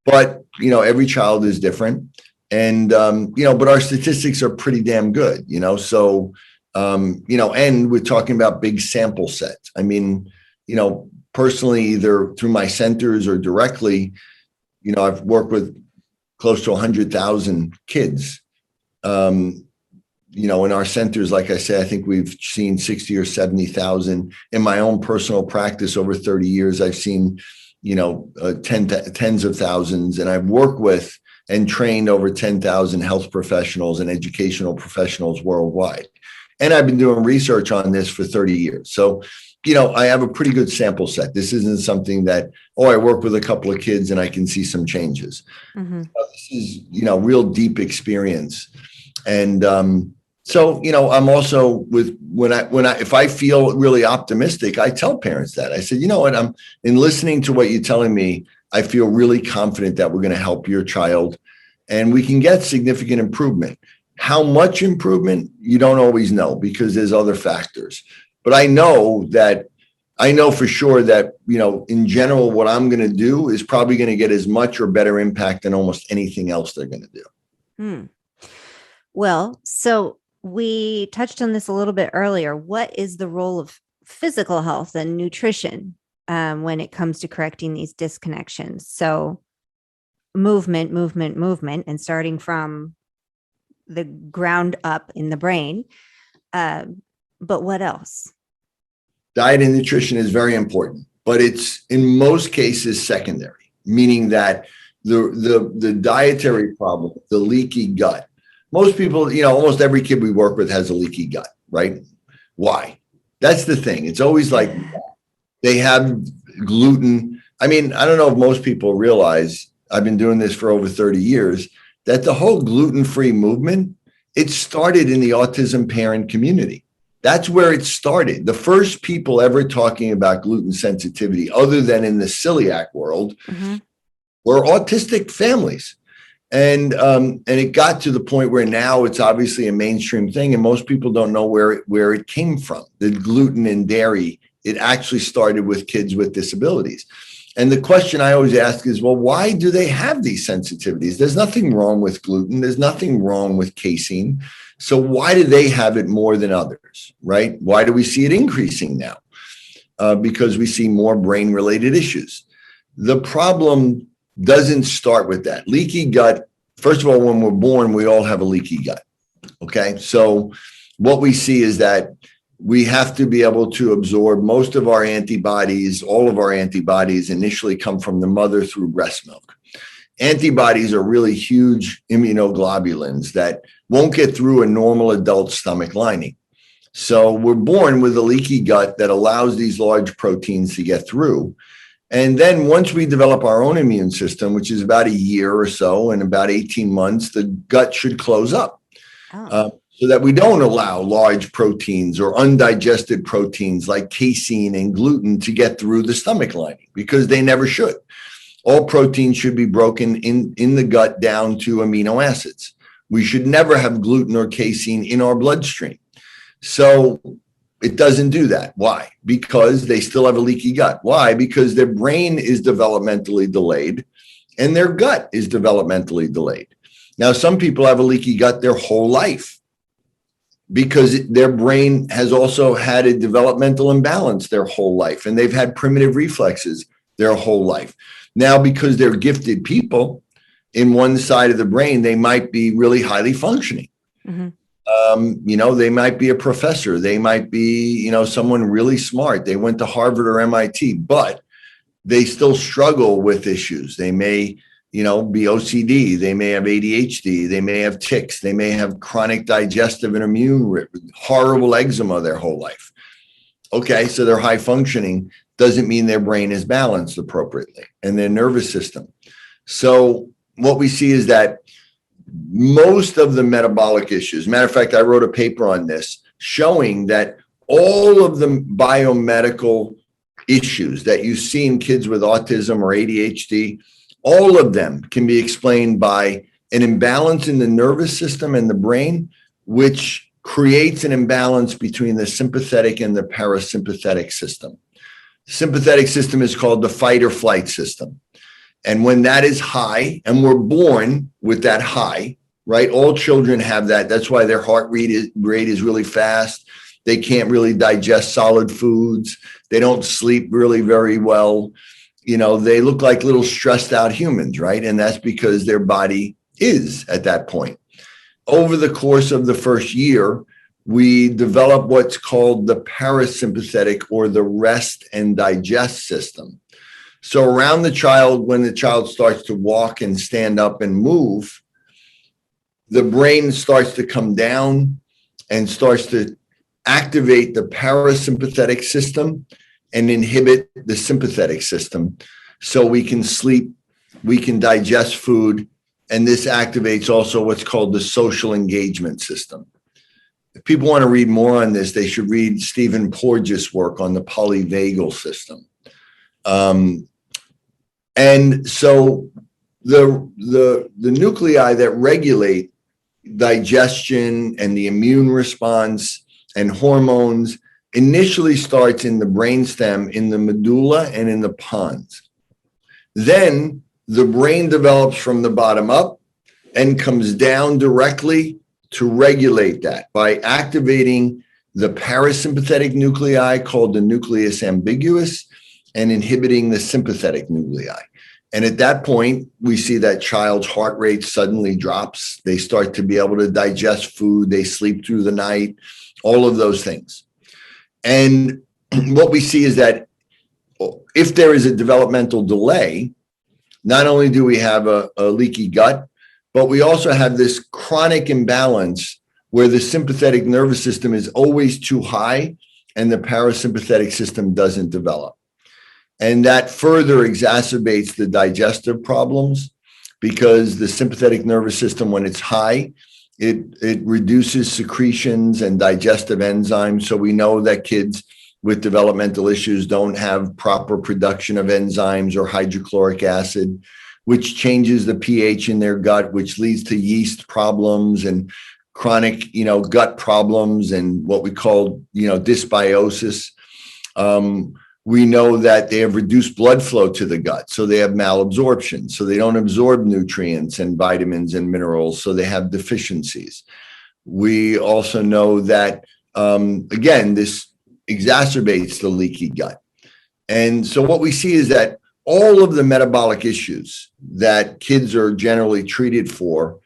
But every child is different. And, but our statistics are pretty damn good, so, and we're talking about big sample sets. I mean, personally, either through my centers or directly, I've worked with close to 100,000 kids. In our centers, like I said, I think we've seen 60 or 70,000. In my own personal practice over 30 years, I've seen, tens of thousands, and I've worked with and trained over 10,000 health professionals and educational professionals worldwide. And I've been doing research on this for 30 years. So, I have a pretty good sample set. This isn't something that, I work with a couple of kids and I can see some changes. Mm-hmm. This is, real deep experience. And so, I'm also if I feel really optimistic, I tell parents that. I said, I'm in listening to what you're telling me, I feel really confident that we're going to help your child and we can get significant improvement. How much improvement, you don't always know because there's other factors. But I know for sure that, in general, what I'm going to do is probably going to get as much or better impact than almost anything else they're going to do. Well, so we touched on this a little bit earlier. What is the role of physical health and nutrition when it comes to correcting these disconnections? So movement, and starting from the ground up in the brain. But what else? Diet and nutrition is very important, but it's in most cases secondary, meaning that the dietary problem, the leaky gut, most people, almost every kid we work with has a leaky gut, right? Why? That's the thing. It's always like they have gluten, I mean, I don't know if most people realize, I've been doing this for over 30 years, that the whole gluten-free movement, it started in the autism parent community. That's where it started. The first people ever talking about gluten sensitivity, other than in the celiac world, were autistic families. And it got to the point where now it's obviously a mainstream thing, and most people don't know where it came from. The gluten and dairy, it actually started with kids with disabilities. And the question I always ask is, well, why do they have these sensitivities? There's nothing wrong with gluten. There's nothing wrong with casein. So why do they have it more than others, right? Why do we see it increasing now? Because we see more brain-related issues. The problem doesn't start with that. Leaky gut, first of all, when we're born, we all have a leaky gut, okay? So what we see is that we have to be able to absorb most of our antibodies. All of our antibodies initially come from the mother through breast milk. Antibodies are really huge immunoglobulins that won't get through a normal adult stomach lining. So we're born with a leaky gut that allows these large proteins to get through. And then once we develop our own immune system, which is about a year or so, in about 18 months, the gut should close up. So that we don't allow large proteins or undigested proteins like casein and gluten to get through the stomach lining, because they never should. All proteins should be broken in the gut down to amino acids. We should never have gluten or casein in our bloodstream. So it doesn't do that. Why? Because they still have a leaky gut. Why? Because their brain is developmentally delayed and their gut is developmentally delayed. Now, some people have a leaky gut their whole life, because their brain has also had a developmental imbalance their whole life, and they've had primitive reflexes their whole life. Now, because they're gifted people in one side of the brain, they might be really highly functioning. They might be a professor. They might be, someone really smart. They went to Harvard or MIT, but they still struggle with issues. They may be OCD, they may have ADHD, they may have tics, they may have chronic digestive and immune, horrible eczema their whole life. Okay, so they're high functioning, doesn't mean their brain is balanced appropriately and their nervous system. So what we see is that most of the metabolic issues, matter of fact, I wrote a paper on this showing that all of the biomedical issues that you see in kids with autism or ADHD, all of them can be explained by an imbalance in the nervous system and the brain, which creates an imbalance between the sympathetic and the parasympathetic system. Sympathetic system is called the fight or flight system. And when that is high, and we're born with that high, right? All children have that. That's why their heart rate is really fast. They can't really digest solid foods. They don't sleep really very well. They look like little stressed out humans, right? And that's because their body is at that point. Over the course of the first year, we develop what's called the parasympathetic, or the rest and digest system. So around the child, when the child starts to walk and stand up and move, the brain starts to come down and starts to activate the parasympathetic system and inhibit the sympathetic system, so we can sleep, we can digest food, and this activates also what's called the social engagement system. If people want to read more on this, they should read Stephen Porges' work on the polyvagal system. And so the nuclei that regulate digestion and the immune response and hormones initially starts in the brainstem, in the medulla, and in the pons. Then the brain develops from the bottom up and comes down directly to regulate that by activating the parasympathetic nuclei, called the nucleus ambiguus, and inhibiting the sympathetic nuclei. And at that point, we see that child's heart rate suddenly drops. They start to be able to digest food. They sleep through the night, all of those things. And what we see is that if there is a developmental delay, not only do we have a leaky gut, but we also have this chronic imbalance where the sympathetic nervous system is always too high and the parasympathetic system doesn't develop. And that further exacerbates the digestive problems because the sympathetic nervous system, when it's high, it reduces secretions and digestive enzymes. So we know that kids with developmental issues don't have proper production of enzymes or hydrochloric acid, which changes the pH in their gut, which leads to yeast problems and chronic, gut problems and what we call, dysbiosis. We know that they have reduced blood flow to the gut, so they have malabsorption, so they don't absorb nutrients and vitamins and minerals, so they have deficiencies. We also know that, again, this exacerbates the leaky gut. And so what we see is that all of the metabolic issues that kids are generally treated for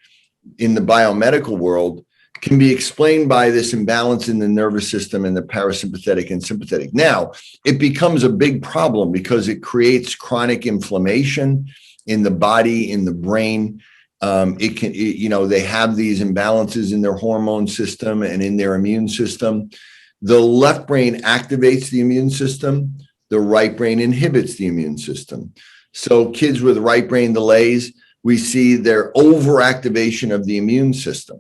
in the biomedical world can be explained by this imbalance in the nervous system and the parasympathetic and sympathetic. Now, it becomes a big problem because it creates chronic inflammation in the body, in the brain. They have these imbalances in their hormone system and in their immune system. The left brain activates the immune system. The right brain inhibits the immune system. So kids with right brain delays, we see their overactivation of the immune system.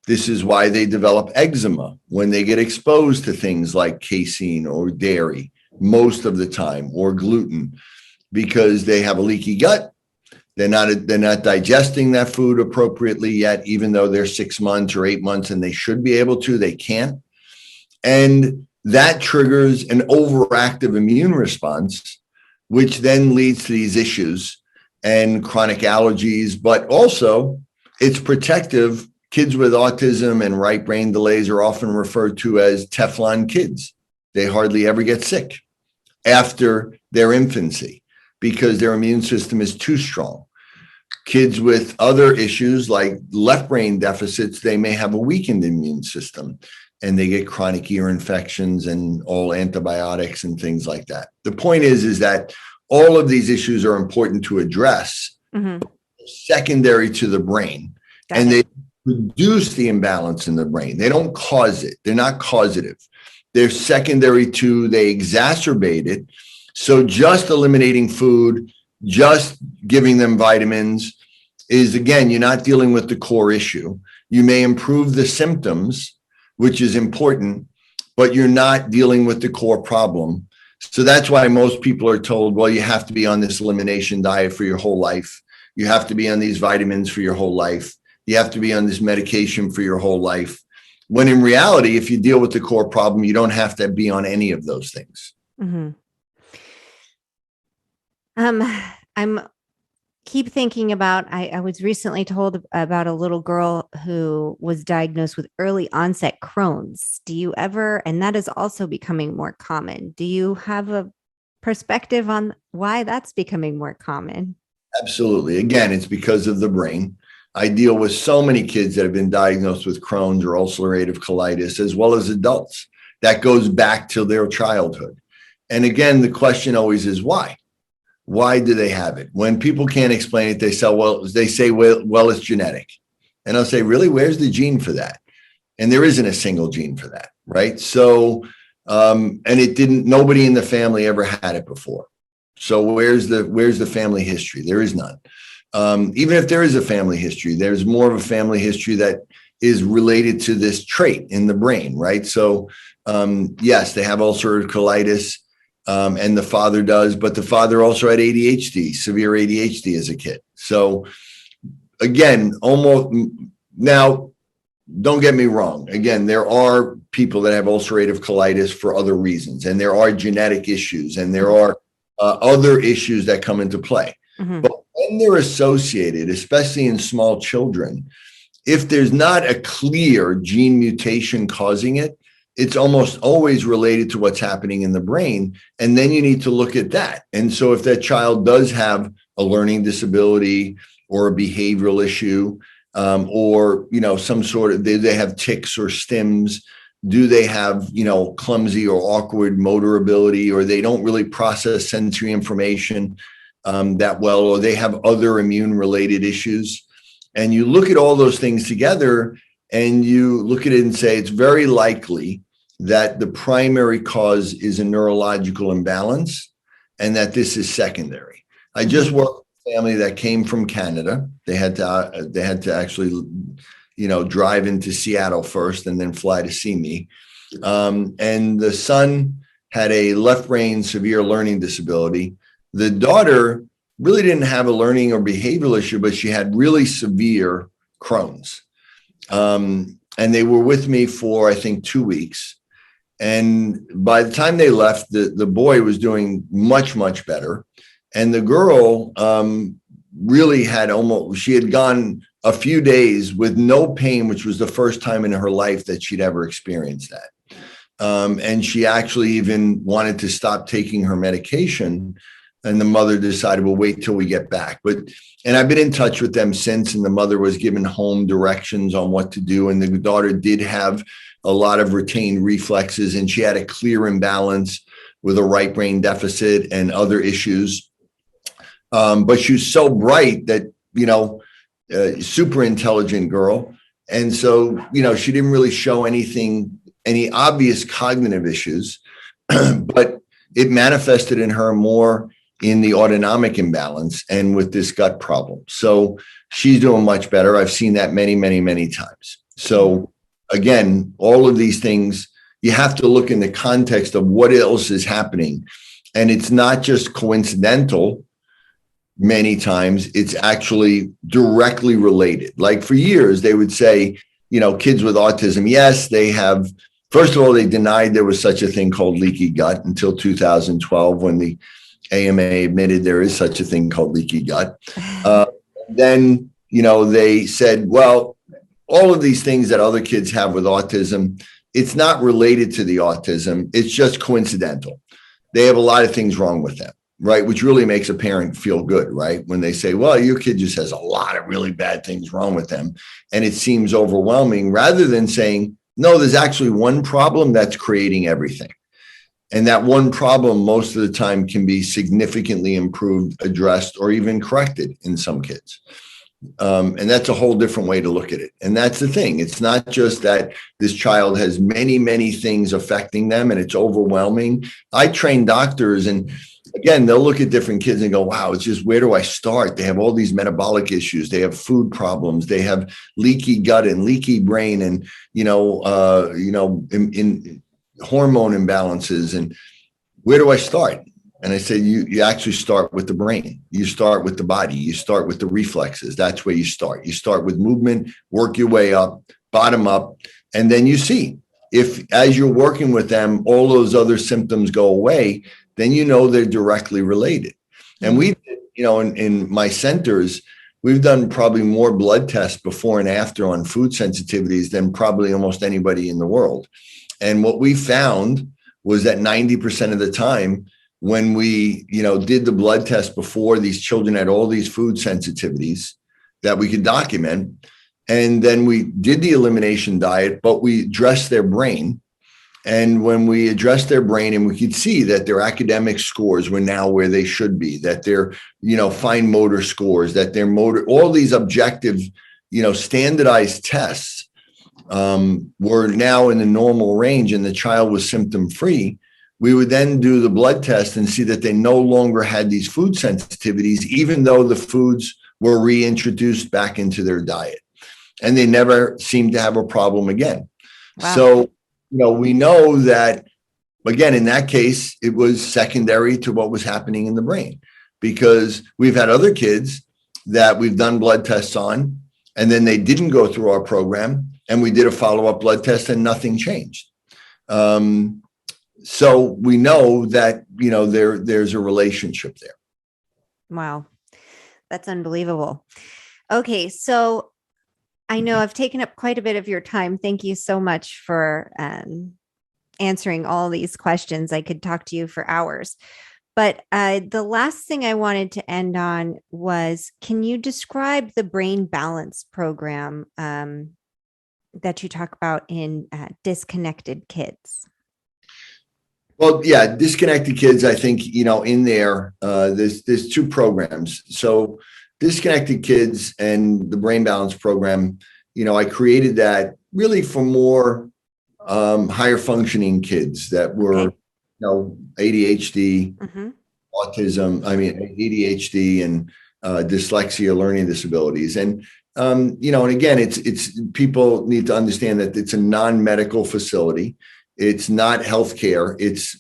This is why they develop eczema when they get exposed to things like casein or dairy most of the time, or gluten, because they have a leaky gut. They're not digesting that food appropriately yet, even though they're 6 months or 8 months and they should be able to, they can't. And that triggers an overactive immune response, which then leads to these issues and chronic allergies, but also it's protective. Kids with autism and right brain delays are often referred to as Teflon kids. They hardly ever get sick after their infancy because their immune system is too strong. Kids with other issues like left brain deficits, they may have a weakened immune system and they get chronic ear infections and all antibiotics and things like that. The point is that all of these issues are important to address, secondary to the brain. They reduce the imbalance in the brain. They don't cause it. They're not causative. They're secondary to, they exacerbate it. So just eliminating food, just giving them vitamins is, again, you're not dealing with the core issue. You may improve the symptoms, which is important, but you're not dealing with the core problem. So that's why most people are told, well, you have to be on this elimination diet for your whole life. You have to be on these vitamins for your whole life. You have to be on this medication for your whole life. When in reality, if you deal with the core problem, you don't have to be on any of those things. I'm keep thinking about, I was recently told about a little girl who was diagnosed with early onset Crohn's. And that is also becoming more common. Do you have a perspective on why that's becoming more common? Absolutely. Again, it's because of the brain. I deal with so many kids that have been diagnosed with Crohn's or ulcerative colitis, as well as adults. That goes back to their childhood. And again, the question always is why? Why do they have it? When people can't explain it, they say, well, it's genetic. And I'll say, really, where's the gene for that? And there isn't a single gene for that, right? So, nobody in the family ever had it before. So where's the family history? There is none. Even if there is a family history, there's more of a family history that is related to this trait in the brain, right? So, yes, they have ulcerative colitis, and the father does, but the father also had ADHD, severe ADHD as a kid. So again, now, don't get me wrong. Again, there are people that have ulcerative colitis for other reasons, and there are genetic issues, and there are other issues that come into play. But when they're associated, especially in small children, if there's not a clear gene mutation causing it, it's almost always related to what's happening in the brain. And then you need to look at that. And so if that child does have a learning disability or a behavioral issue, or, some sort of, they have tics or stims, do they have, clumsy or awkward motor ability, or they don't really process sensory information that well, or they have other immune related issues. And you look at all those things together and you look at it and say, it's very likely that the primary cause is a neurological imbalance. and that this is secondary. I just worked with a family that came from Canada. They had to actually, drive into Seattle first and then fly to see me. And the son had a left brain severe learning disability. The daughter really didn't have a learning or behavioral issue, but she had really severe Crohn's. And they were with me for, I think, 2 weeks. And by the time they left, the boy was doing much, much better. And the girl really she had gone a few days with no pain, which was the first time in her life that she'd ever experienced that. And she actually even wanted to stop taking her medication. And the mother decided, we'll wait till we get back. And I've been in touch with them since, and the mother was given home directions on what to do. And the daughter did have a lot of retained reflexes, and she had a clear imbalance with a right brain deficit and other issues. But she was so bright that, super intelligent girl. And so, she didn't really show any obvious cognitive issues, but it manifested in her more in the autonomic imbalance and with this gut problem. So she's doing much better. I've seen that many, many, many times. So again, all of these things, you have to look in the context of what else is happening. And it's not just coincidental. Many times it's actually directly related. Like for years, they would say, kids with autism, yes, they have. First of all, they denied there was such a thing called leaky gut until 2012, when the AMA admitted there is such a thing called leaky gut. Then, they said, well, all of these things that other kids have with autism, it's not related to the autism. It's just coincidental. They have a lot of things wrong with them, right? Which really makes a parent feel good, right? When they say, well, your kid just has a lot of really bad things wrong with them. And it seems overwhelming, rather than saying, no, there's actually one problem that's creating everything. And that one problem most of the time can be significantly improved, addressed, or even corrected in some kids. And that's a whole different way to look at it. And that's the thing. It's not just that this child has many, many things affecting them and it's overwhelming. I train doctors, and again, they'll look at different kids and go, wow, it's just, where do I start? They have all these metabolic issues. They have food problems. They have leaky gut and leaky brain and, in hormone imbalances. And where do I start? And I said, you actually start with the brain. You start with the body. You start with the reflexes. That's where you start. You start with movement, work your way up, bottom up. And then you see if, as you're working with them, all those other symptoms go away, then they're directly related. And we, in my centers, we've done probably more blood tests before and after on food sensitivities than probably almost anybody in the world. And what we found was that 90% of the time, when we, did the blood test before, these children had all these food sensitivities that we could document. And then we did the elimination diet, but we addressed their brain. And when we addressed their brain, and we could see that their academic scores were now where they should be, that their, fine motor scores, that their motor, all these objective, standardized tests were now in the normal range, and the child was symptom free, we would then do the blood test and see that they no longer had these food sensitivities, even though the foods were reintroduced back into their diet. And they never seemed to have a problem again. Wow. So, we know that, again, in that case, it was secondary to what was happening in the brain, because we've had other kids that we've done blood tests on, and then they didn't go through our program, and we did a follow-up blood test and nothing changed. So we know that, there's a relationship there. Wow. That's unbelievable. Okay. So I know I've taken up quite a bit of your time. Thank you so much for answering all these questions. I could talk to you for hours. But the last thing I wanted to end on was, can you describe the brain balance program that you talk about in disconnected kids? Well, yeah, disconnected kids, I think, in there, there's two programs. So disconnected kids and the brain balance program, I created that really for more higher functioning kids that were, ADHD, autism, ADHD and dyslexia, learning disabilities. And, and again, it's people need to understand that it's a non-medical facility. It's not healthcare. It's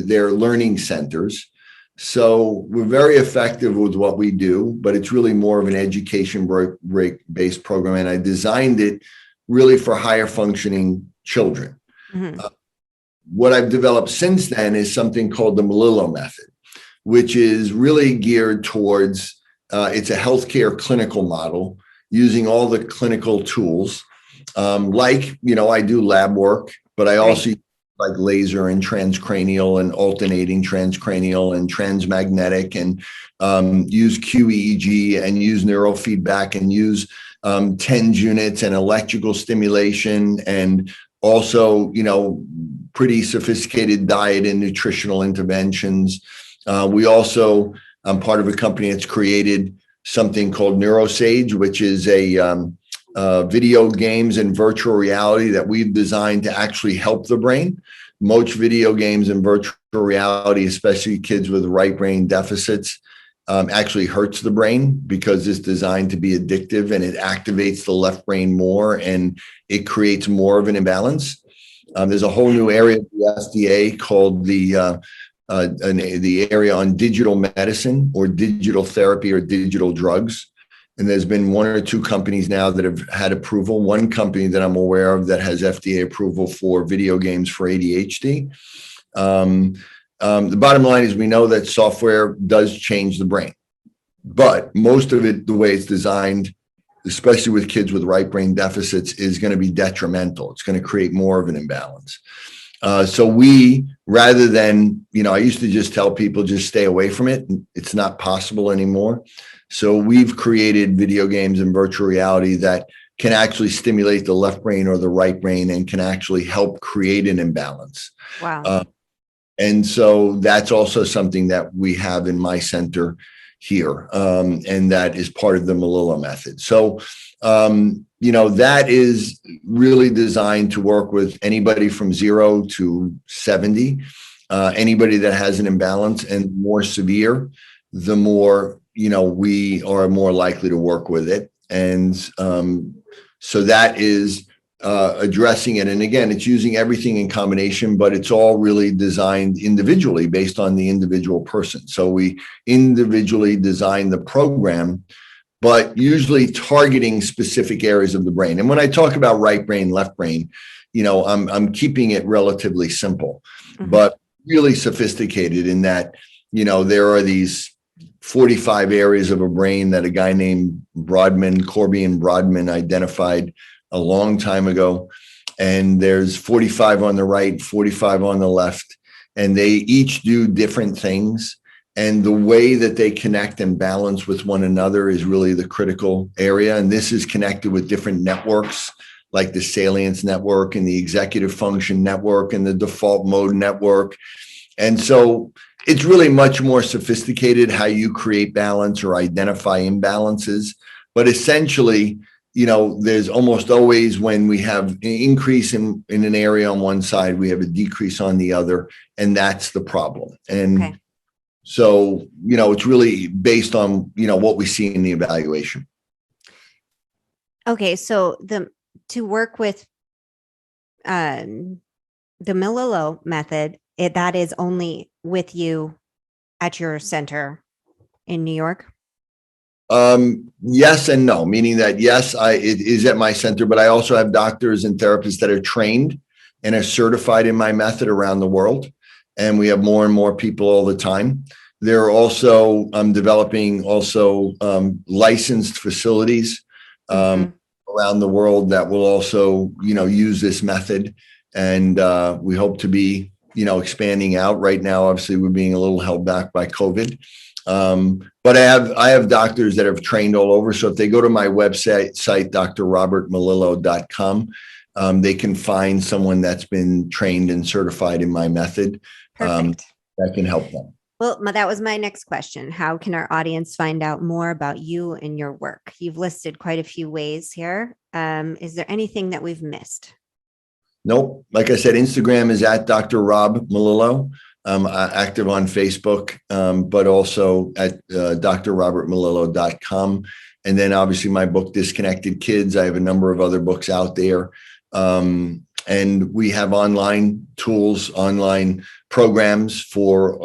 they're learning centers. So we're very effective with what we do, but it's really more of an education-based program. And I designed it really for higher functioning children. Mm-hmm. What I've developed since then is something called the Melillo method, which is really geared towards, it's a healthcare clinical model using all the clinical tools. I do lab work, but I also use like laser and transcranial and alternating transcranial and transmagnetic and use QEEG and use neurofeedback and use TENS units and electrical stimulation and also, pretty sophisticated diet and nutritional interventions. We also, I'm part of a company that's created something called NeuroSage, which is a video games and virtual reality that we've designed to actually help the brain. Most video games and virtual reality, especially kids with right brain deficits, actually hurts the brain because it's designed to be addictive and it activates the left brain more and it creates more of an imbalance. There's a whole new area of the FDA called the area on digital medicine or digital therapy or digital drugs. And there's been one or two companies now that have had approval. One company that I'm aware of that has FDA approval for video games for ADHD. The bottom line is we know that software does change the brain, but most of it, the way it's designed, especially with kids with right brain deficits, is going to be detrimental. It's going to create more of an imbalance. So we, rather than, I used to just tell people, just stay away from it. It's not possible anymore. So we've created video games and virtual reality that can actually stimulate the left brain or the right brain and can actually help create an imbalance. Wow. And so that's also something that we have in my center here. And that is part of the Melillo method. So, that is really designed to work with anybody from 0 to 70, anybody that has an imbalance, and more severe, the more, we are more likely to work with it. And so that is addressing it. And again, it's using everything in combination, but it's all really designed individually based on the individual person. So we individually design the program, but usually targeting specific areas of the brain. And when I talk about right brain, left brain, I'm keeping it relatively simple, but really sophisticated in that, there are these 45 areas of a brain that a guy named Corby and Brodmann identified a long time ago. And there's 45 on the right, 45 on the left, and they each do different things. And the way that they connect and balance with one another is really the critical area. And this is connected with different networks like the salience network and the executive function network and the default mode network. And so it's really much more sophisticated how you create balance or identify imbalances. But essentially, there's almost always, when we have an increase in an area on one side, we have a decrease on the other, and that's the problem. And so, it's really based on, what we see in the evaluation. Okay. So to work with the Melillo method, that is only with you at your center in New York? Yes and no, meaning that, yes, it is at my center, but I also have doctors and therapists that are trained and are certified in my method around the world. And we have more and more people all the time. There are also, I'm developing also licensed facilities around the world that will also, use this method. And we hope to be, expanding out. Right now, obviously, we're being a little held back by COVID. But I have doctors that have trained all over. So if they go to my website, drrobertmelillo.com, they can find someone that's been trained and certified in my method that can help them. Well, that was my next question. How can our audience find out more about you and your work? You've listed quite a few ways here. Is there anything that we've missed? Nope. Like I said, Instagram is at Dr. Rob Melillo. I'm active on Facebook, but also at drrobertmelillo.com. And then obviously my book, Disconnected Kids. I have a number of other books out there. And we have online tools, online programs for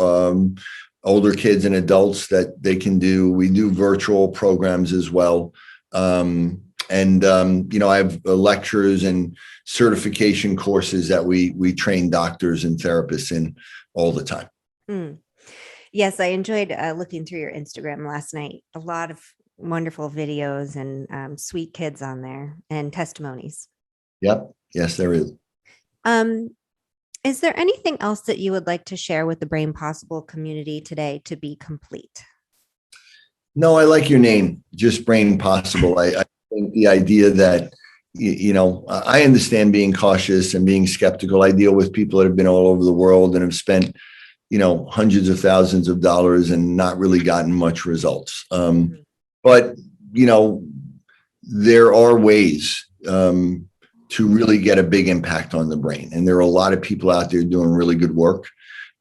older kids and adults that they can do. We do virtual programs as well. I have lectures and certification courses that we train doctors and therapists in all the time. Yes, I enjoyed looking through your Instagram last night. A lot of wonderful videos and sweet kids on there and testimonies. Yep. Yes, there is. Is there anything else that you would like to share with the Brain Possible community today to be complete? No, I like your name, just Brain Possible. I think the idea that, I understand being cautious and being skeptical. I deal with people that have been all over the world and have spent, hundreds of thousands of dollars and not really gotten much results. But, there are ways to really get a big impact on the brain. And there are a lot of people out there doing really good work.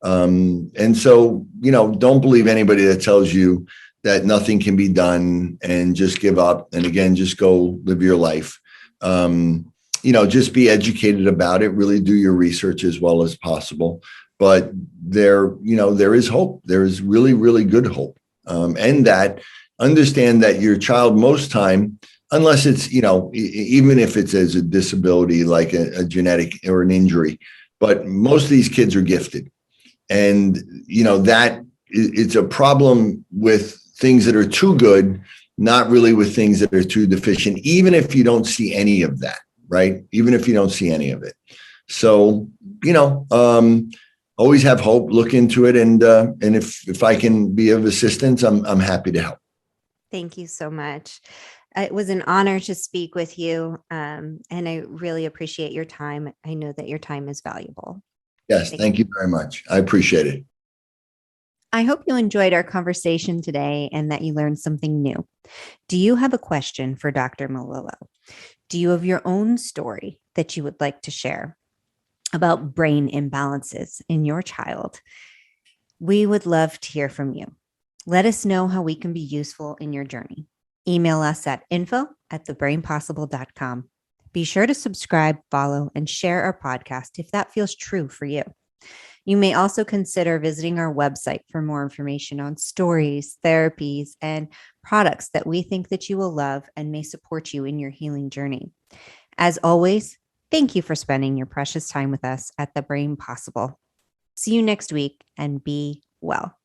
And so, don't believe anybody that tells you that nothing can be done and just give up. And again, just go live your life. Just be educated about it, really do your research as well as possible. But there is hope. There is really, really good hope. And that understand that your child most time, unless it's, even if it's as a disability, like a genetic or an injury, but most of these kids are gifted. And, that it's a problem with things that are too good, not really with things that are too deficient, even if you don't see any of that, right? Even if you don't see any of it. So, always have hope, look into it. And if I can be of assistance, I'm happy to help. Thank you so much. It was an honor to speak with you. And I really appreciate your time. I know that your time is valuable. Yes, thank you very much. I appreciate it. I hope you enjoyed our conversation today and that you learned something new. Do you have a question for Dr. Melillo? Do you have your own story that you would like to share about brain imbalances in your child? We would love to hear from you. Let us know how we can be useful in your journey. Email us at info@thebrainpossible.com. Be sure to subscribe, follow, and share our podcast if that feels true for you. You may also consider visiting our website for more information on stories, therapies, and products that we think that you will love and may support you in your healing journey. As always, thank you for spending your precious time with us at The Brain Possible. See you next week and be well.